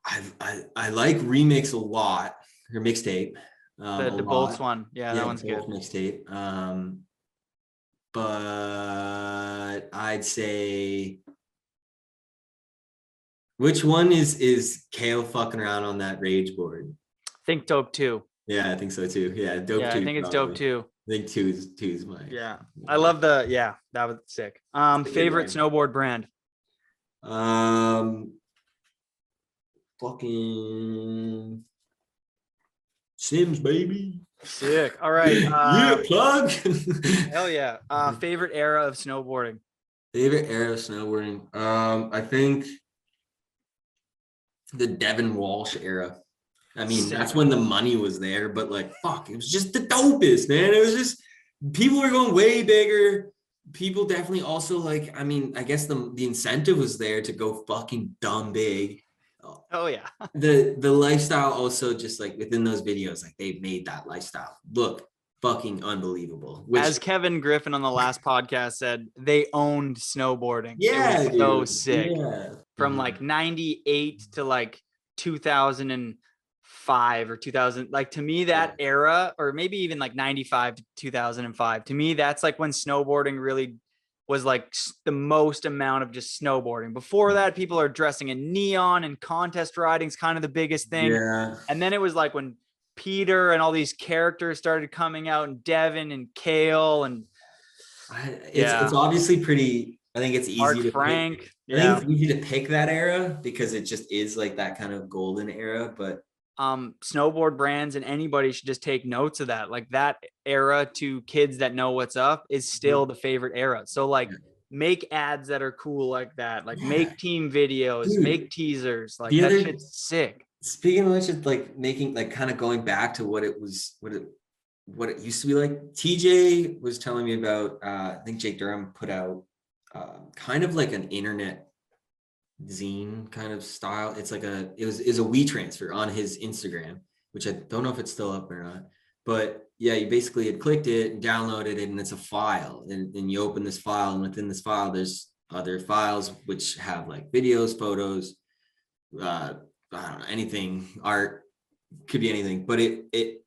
I like Remix a lot, or Mixtape. The Bolts one. Yeah, that one's good. Mixtape. But I'd say, which one is Kale fucking around on that rage board? I think Dope 2. Yeah, I think so too. Yeah, Dope 2. I think it's Dope 2. I think 2 is mine. Yeah. I love that was sick. Favorite snowboard brand? Fucking Sims, baby. Sick. All right. Yeah, plug. Hell yeah. Favorite era of snowboarding? Favorite era of snowboarding? I think the Devin Walsh era. I mean, Sick. That's when the money was there, but like, fuck, it was just the dopest, man. It was just, people were going way bigger. People definitely also like, I mean, I guess the incentive was there to go fucking dumb big. Oh yeah. The lifestyle also, just like within those videos, like they made that lifestyle look fucking unbelievable. As Kevin Griffin on the last podcast said, they owned snowboarding. Yeah, it was so sick. Yeah. From like 98 to like 2005 or 2000. Like to me, that era, or maybe even like 95 to 2005. To me, that's like when snowboarding really was like the most amount of just snowboarding. Before that, people are dressing in neon, and contest riding is kind of the biggest thing. Yeah. And then it was like when Peter and all these characters started coming out, and Devin and Kale, and it's obviously pretty, I think it's easy Mark to Frank. pick. I think it's easy to pick that era because it just is like that kind of golden era, but snowboard brands and anybody should just take notes of that. Like that era to kids that know what's up is still the favorite era. So like make ads that are cool like that. Like make team videos, dude, make teasers. Like that shit's sick. Speaking of which, it's like making, like kind of going back to what it used to be like. TJ was telling me about, I think Jake Durham put out kind of like an internet zine kind of style. It's like it was a WeTransfer on his Instagram, which I don't know if it's still up or not, but yeah, you basically had clicked it and downloaded it, and it's a file, and you open this file, and within this file there's other files which have like videos, photos, I don't know, anything, art, could be anything. But it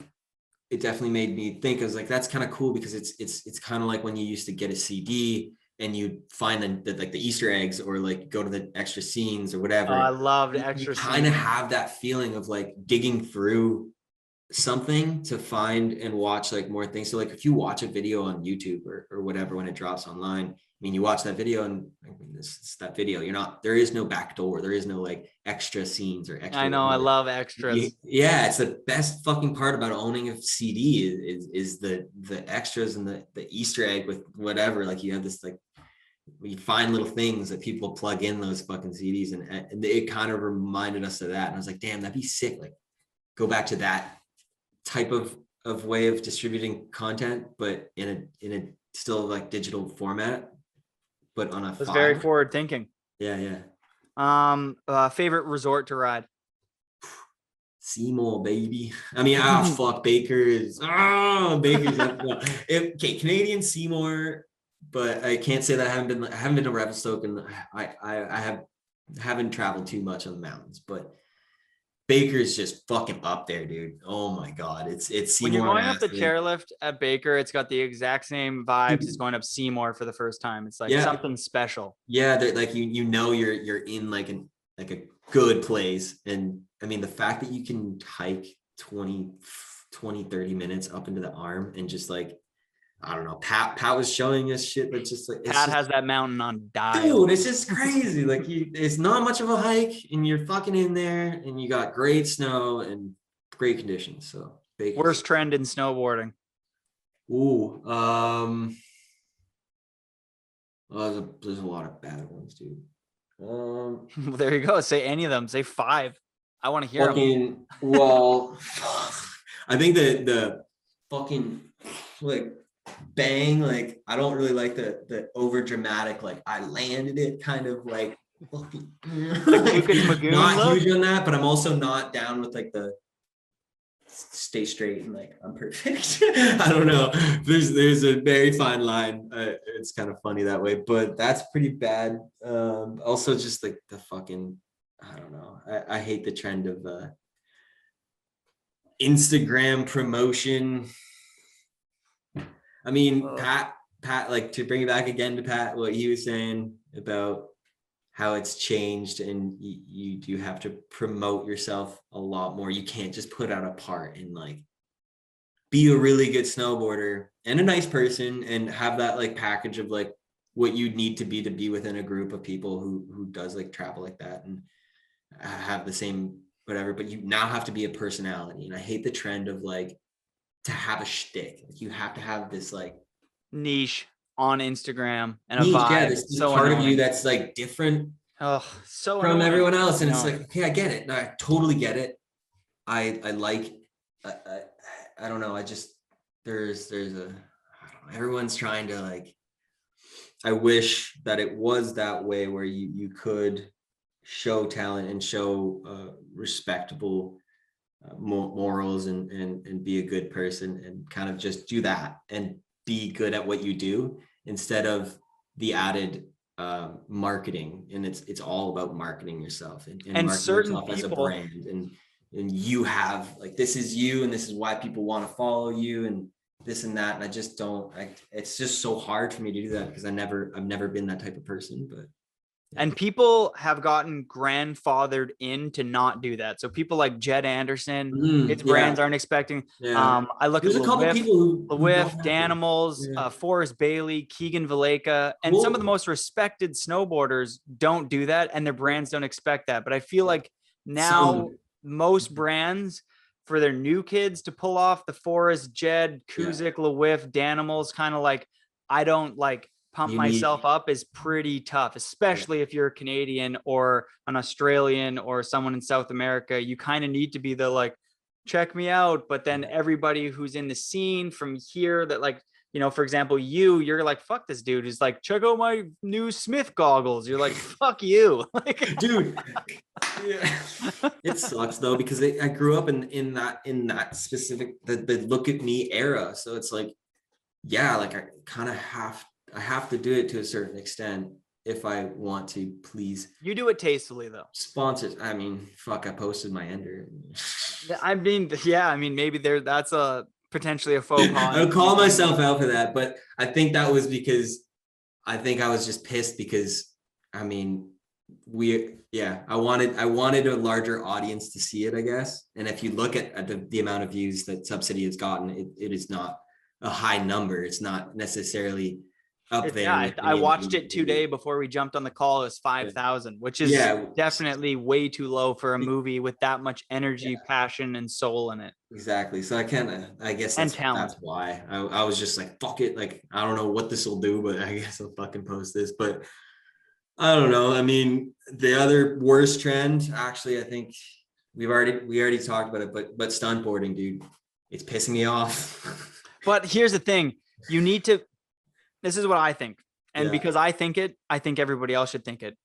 definitely made me think. I was like, that's kind of cool, because it's kind of like when you used to get a CD and you find the like the Easter eggs, or like go to the extra scenes or whatever. I loved extra scenes. Kind of have that feeling of like digging through something to find and watch like more things. So like if you watch a video on YouTube or whatever, when it drops online, I mean, you watch that video, and I mean, this is that video. There is no backdoor. There is no like extra scenes or extra. I know. I love extras. Yeah, it's the best fucking part about owning a CD is the extras and the Easter egg with whatever. Like you have this, like, you find little things that people plug in those fucking CDs, and it kind of reminded us of that. And I was like, damn, that'd be sick. Like, go back to that type of way of distributing content, but in a still like digital format, but on a It's very forward thinking. Yeah. Favorite resort to ride? Seymour, baby. I mean, fuck, Baker's. Baker's. Okay, Canadian Seymour, but I can't say that I haven't been to Revelstoke, and I haven't traveled too much on the mountains, but Baker's just fucking up there, dude. Oh my God. It's When you're Seymour going up the Massey. chairlift at Baker, it's got the exact same vibes as going up Seymour for the first time. It's like something special. Yeah, like you know you're in like a good place. And I mean the fact that you can hike 20 30 minutes up into the arm and just like, I don't know, Pat was showing us shit that's just like Pat has that mountain on dial. Dude, it's just crazy. Like it's not much of a hike and you're fucking in there and you got great snow and great conditions. So worst trend in snowboarding. Ooh, there's a lot of bad ones, dude. There you go. Say any of them. Say 5. I want to hear them. Well, I think the fucking like bang, like I don't really like the over dramatic, like I landed it kind of like fucking not huge on that, but I'm also not down with like the stay straight and like I'm perfect. I don't know. There's a very fine line. It's kind of funny that way, but that's pretty bad. Also just like the fucking, I don't know. I hate the trend of Instagram promotion. I mean, Pat, like to bring it back again to Pat, what he was saying about how it's changed and you do have to promote yourself a lot more. You can't just put out a part and like be a really good snowboarder and a nice person and have that like package of like what you need to be within a group of people who does like travel like that and have the same whatever, but you now have to be a personality. And I hate the trend of like to have a shtick. Like you have to have this like niche on Instagram and a vibe. Yeah, this so part annoying. of you that's like different so from annoying. everyone else. And it's like, okay, I get it. No, I totally get it. I like, I don't know. I just, there's a, I don't know, everyone's trying to like, I wish that it was that way where you could show talent and show respectable morals and be a good person and kind of just do that and be good at what you do instead of the added marketing. And it's all about marketing yourself and marketing certain yourself people, as a brand and you have like, this is you and this is why people want to follow you and this and that. And I just don't, it's just so hard for me to do that because I've never been that type of person, but. And people have gotten grandfathered in to not do that. So people like Jed Anderson, his brands aren't expecting. I look at a couple people who Danimals, Forrest Bailey, Keegan Valleca, and some of the most respected snowboarders don't do that, and their brands don't expect that. But I feel like now most brands, for their new kids to pull off the Forrest, Jed, Kuzik, LeWiff, Danimals, kind of like, I don't like pump myself up is pretty tough, especially if you're a Canadian or an Australian or someone in South America. You kind of need to be the like, check me out. But then everybody who's in the scene from here that like, you know, for example, you're like, fuck this dude is like, check out my new Smith goggles. You're like, fuck you. Like, dude. It sucks though, because I grew up in that specific, the look at me era. So it's like, yeah, like I kind of have to do it to a certain extent if I want to please. You do it tastefully though. Sponsors. I mean, fuck, I posted my ender. I mean, yeah, I mean, maybe that's a potentially a faux pas. I'll call myself out for that, but I think that was because I think I was just pissed because I mean, I wanted a larger audience to see it, I guess. And if you look at the amount of views that Subsidy has gotten, it is not a high number. It's not necessarily up there. Yeah, I watched it today before we jumped on the call. It was 5,000, which is definitely way too low for a movie with that much energy, passion, and soul in it. Exactly. So I guess that's why I was just like, fuck it. Like, I don't know what this will do, but I guess I'll fucking post this. But I don't know. I mean, the other worst trend, actually, I think we already talked about it, but stuntboarding, dude, it's pissing me off. But here's the thing. You need to, this is what I think. And because I think it, I think everybody else should think it.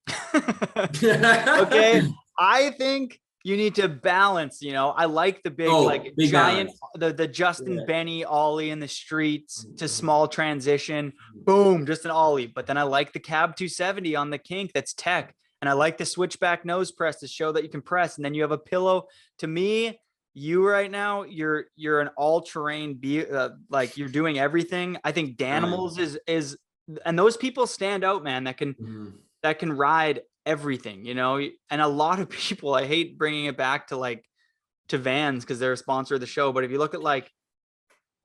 Okay. I think you need to balance, you know, I like the big giant, the Justin Benny ollie in the streets to small transition, boom, just an ollie. But then I like the cab 270 on the kink that's tech. And I like the switchback nose press to show that you can press, and then you have a pillow. To me, you right now, you're an all-terrain like you're doing everything. I think Danimals is and those people stand out, man, that can ride everything, and a lot of people, I hate bringing it back to Vans because they're a sponsor of the show, but if you look at like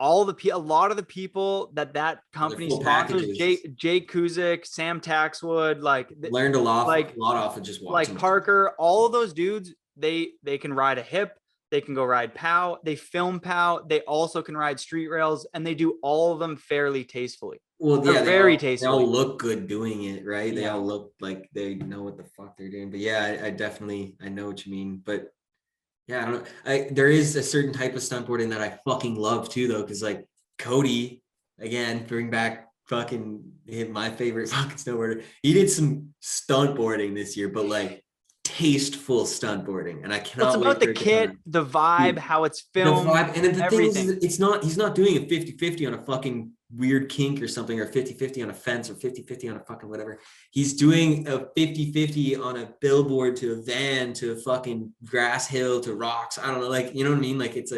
a lot of the people that company sponsors, Jake Kuzik, Sam Taxwood, like learned a lot off of just watching. Like Parker, all of those dudes, they can ride a hip, they can go ride POW, they film POW, they also can ride street rails, and they do all of them fairly tastefully. Well, yeah, very tastefully. They all look good doing it, right? They all look like they know what the fuck they're doing. But yeah, I know what you mean. But yeah, I don't know. There is a certain type of stuntboarding that I fucking love too, though, because like Cody, again, bring back fucking my favorite fucking snowboarder. He did some stuntboarding this year, but like tasteful stuntboarding, and I cannot. It's about the kit, the vibe, how it's filmed, the vibe, and then the thing is, he's not doing a 50-50 on a fucking weird kink or something, or 50-50 on a fence, or 50-50 on a fucking whatever. He's doing a 50-50 on a billboard to a van to a fucking grass hill to rocks. I don't know, like, you know what I mean? Like it's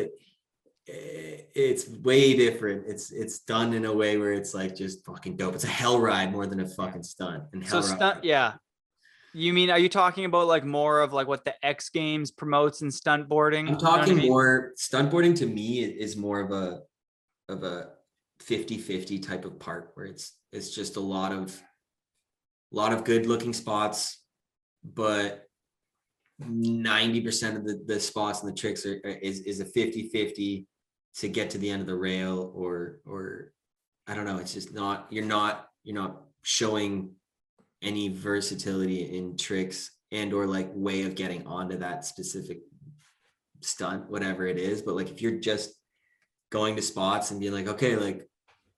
way different. It's done in a way where it's like just fucking dope. It's a hell ride more than a fucking stunt. And yeah. You mean, are you talking about like more of like what the X Games promotes in stuntboarding? I'm talking more stuntboarding. To me, is more of a 50-50 type of part where it's just a lot of good looking spots, but 90% of the spots and the tricks is a 50-50 to get to the end of the rail, or I don't know. It's just not, you're not showing any versatility in tricks and or like way of getting onto that specific stunt, whatever it is. But like if you're just going to spots and being like, okay, like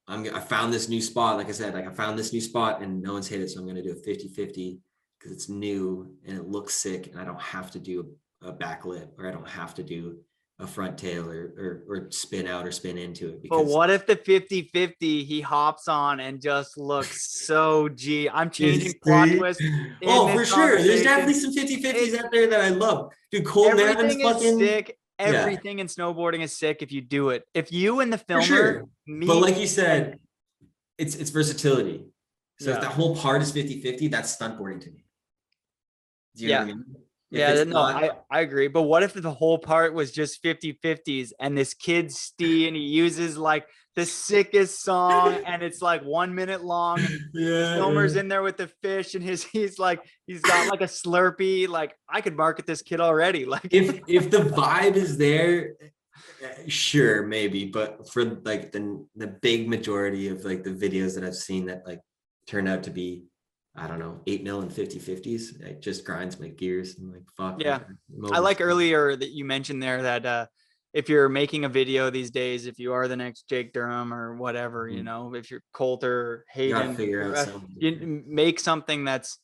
I found this new spot, like I said, like I found this new spot and no one's hit it, so I'm going to do a 50-50 because it's new and it looks sick, and I don't have to do a back lip, or I don't have to do a front tail or spin out or spin into it. But what if the 50-50 he hops on and just looks so I'm changing plot twist. Oh, for sure. There's definitely some 50-50s out there that I love. Dude, Cole Nevin's fucking sick. Everything in snowboarding is sick if you do it. If you and the filmer, sure. But like you said, it's versatility. So if that whole part is 50-50, that's stuntboarding to me. Do you know what I mean? I agree. But what if the whole part was just 50-50s and this kid's Steve and he uses like the sickest song and it's like 1 minute long. The filmer's in there with the fish and he's got like a Slurpee. Like I could market this kid already. Like if the vibe is there, sure, maybe. But for like the big majority of like the videos that I've seen that like turn out to be, I don't know, 8 mil and 50-50s, it just grinds my gears. I'm like, fuck. Yeah. I like earlier that you mentioned there that if you're making a video these days, if you are the next Jake Durham or whatever, if you're Coulter, Hayden, you make something that's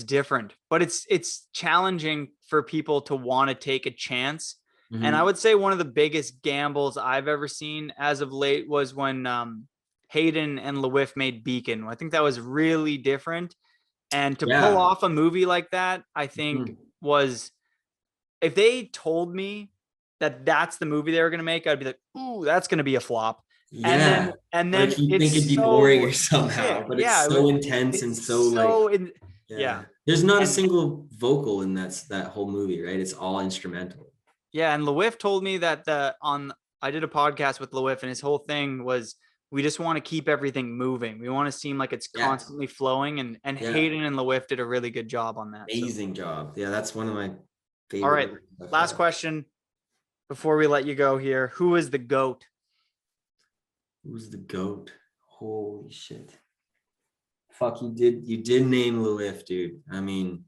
different, but it's challenging for people to want to take a chance. Mm-hmm. And I would say one of the biggest gambles I've ever seen as of late was when, Hayden and LeWiff made Beacon. I think that was really different. And to pull off a movie like that, I think was, if they told me that that's the movie they were going to make, I'd be like, ooh, that's going to be a flop. Yeah. And then like you think it'd be boring or somehow, but it's so intense and so There's not a single vocal in that whole movie, right? It's all instrumental. Yeah. And LeWiff told me that I did a podcast with LeWiff and his whole thing was, we just want to keep everything moving. We want to seem like it's constantly flowing. And Hayden and LeWiff did a really good job on that. Amazing job. Yeah, that's one of my favorite. All right. Last question before we let you go here. Who is the GOAT? Who's the GOAT? Holy shit. Fuck, you did name LeWiff, dude. I mean,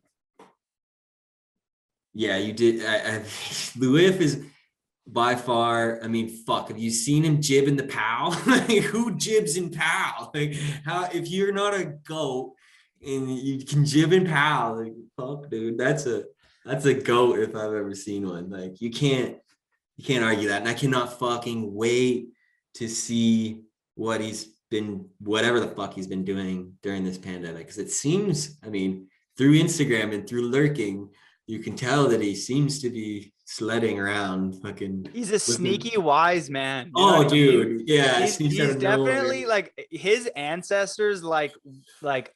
yeah, you did. LeWiff is by far, I mean, fuck, have you seen him jib in the POW? Like, who jibs in POW? Like, how, if you're not a GOAT and you can jib in POW, like, fuck, dude, that's a GOAT if I've ever seen one. Like, you can't argue that. And I cannot fucking wait to see what he's been whatever the fuck he's been doing during this pandemic. Because it seems, I mean, through Instagram and through lurking, you can tell that he seems to be sledding around fucking. He's a sneaky wise man. You know Oh, what I mean? dude. Yeah. He's definitely like his ancestors like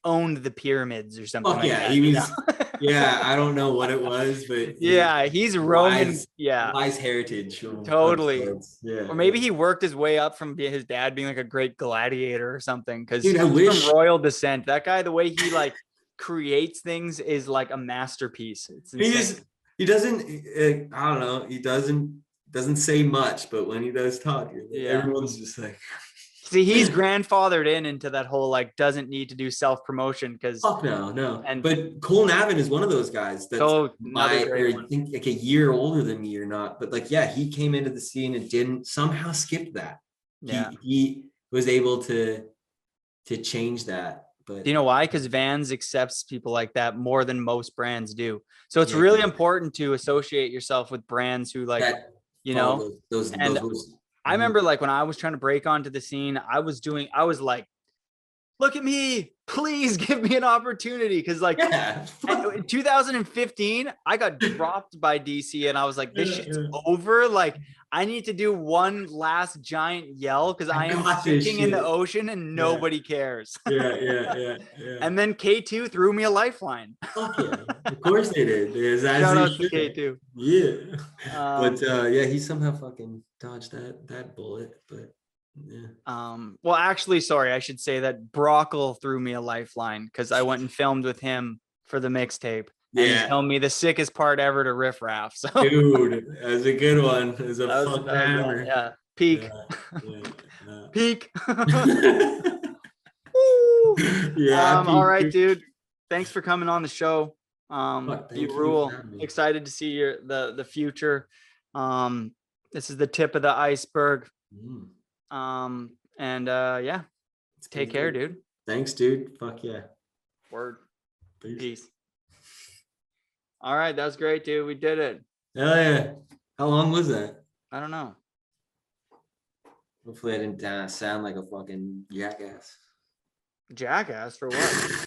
owned the pyramids or something. Fuck like yeah. that, He you was, know? yeah, I don't know what it was, but Yeah, he's Roman. wise, Yeah, wise heritage. totally. Yeah. Or maybe he worked his way up from his dad being like a great gladiator or something. Because Dude, I he's wish. from royal descent. That guy, the way he like creates things is like a masterpiece. It's insane. He doesn't, I don't know. He doesn't say much, but when he does talk, everyone's just like. See, he's grandfathered into that whole like doesn't need to do self promotion because. Fuck no. And but Cole Navin is one of those guys that's I think like a year older than me or not. But like, yeah, he came into the scene and didn't somehow skip that. Yeah, he was able to change that. But do you know why? Because Vans accepts people like that more than most brands do. So it's really important to associate yourself with brands who like, those. I remember like when I was trying to break onto the scene, I was like, look at me, please give me an opportunity. Because like in 2015, I got dropped by DC and I was like, this shit's over. Like I need to do one last giant yell because I am sinking in the ocean and nobody cares. Yeah. And then K2 threw me a lifeline. Okay. Of course they did. Shout out to K2. Yeah. But yeah, he somehow fucking dodged that bullet. But yeah. Well, actually, sorry, I should say that Brockle threw me a lifeline because I went and filmed with him for the mixtape. And he told me the sickest part ever to riff raff. So dude, that was a good one. It was a fucking hammer. Yeah. Peak. Peak. Yeah. All right, dude. Thanks for coming on the show. You rule. Excited to see the future. This is the tip of the iceberg. And yeah. Take care, dude. Thanks, dude. Fuck yeah. Word. Peace. All right, that was great, dude. We did it. Hell yeah. How long was that? I don't know. Hopefully I didn't sound like a fucking jackass. Jackass for what?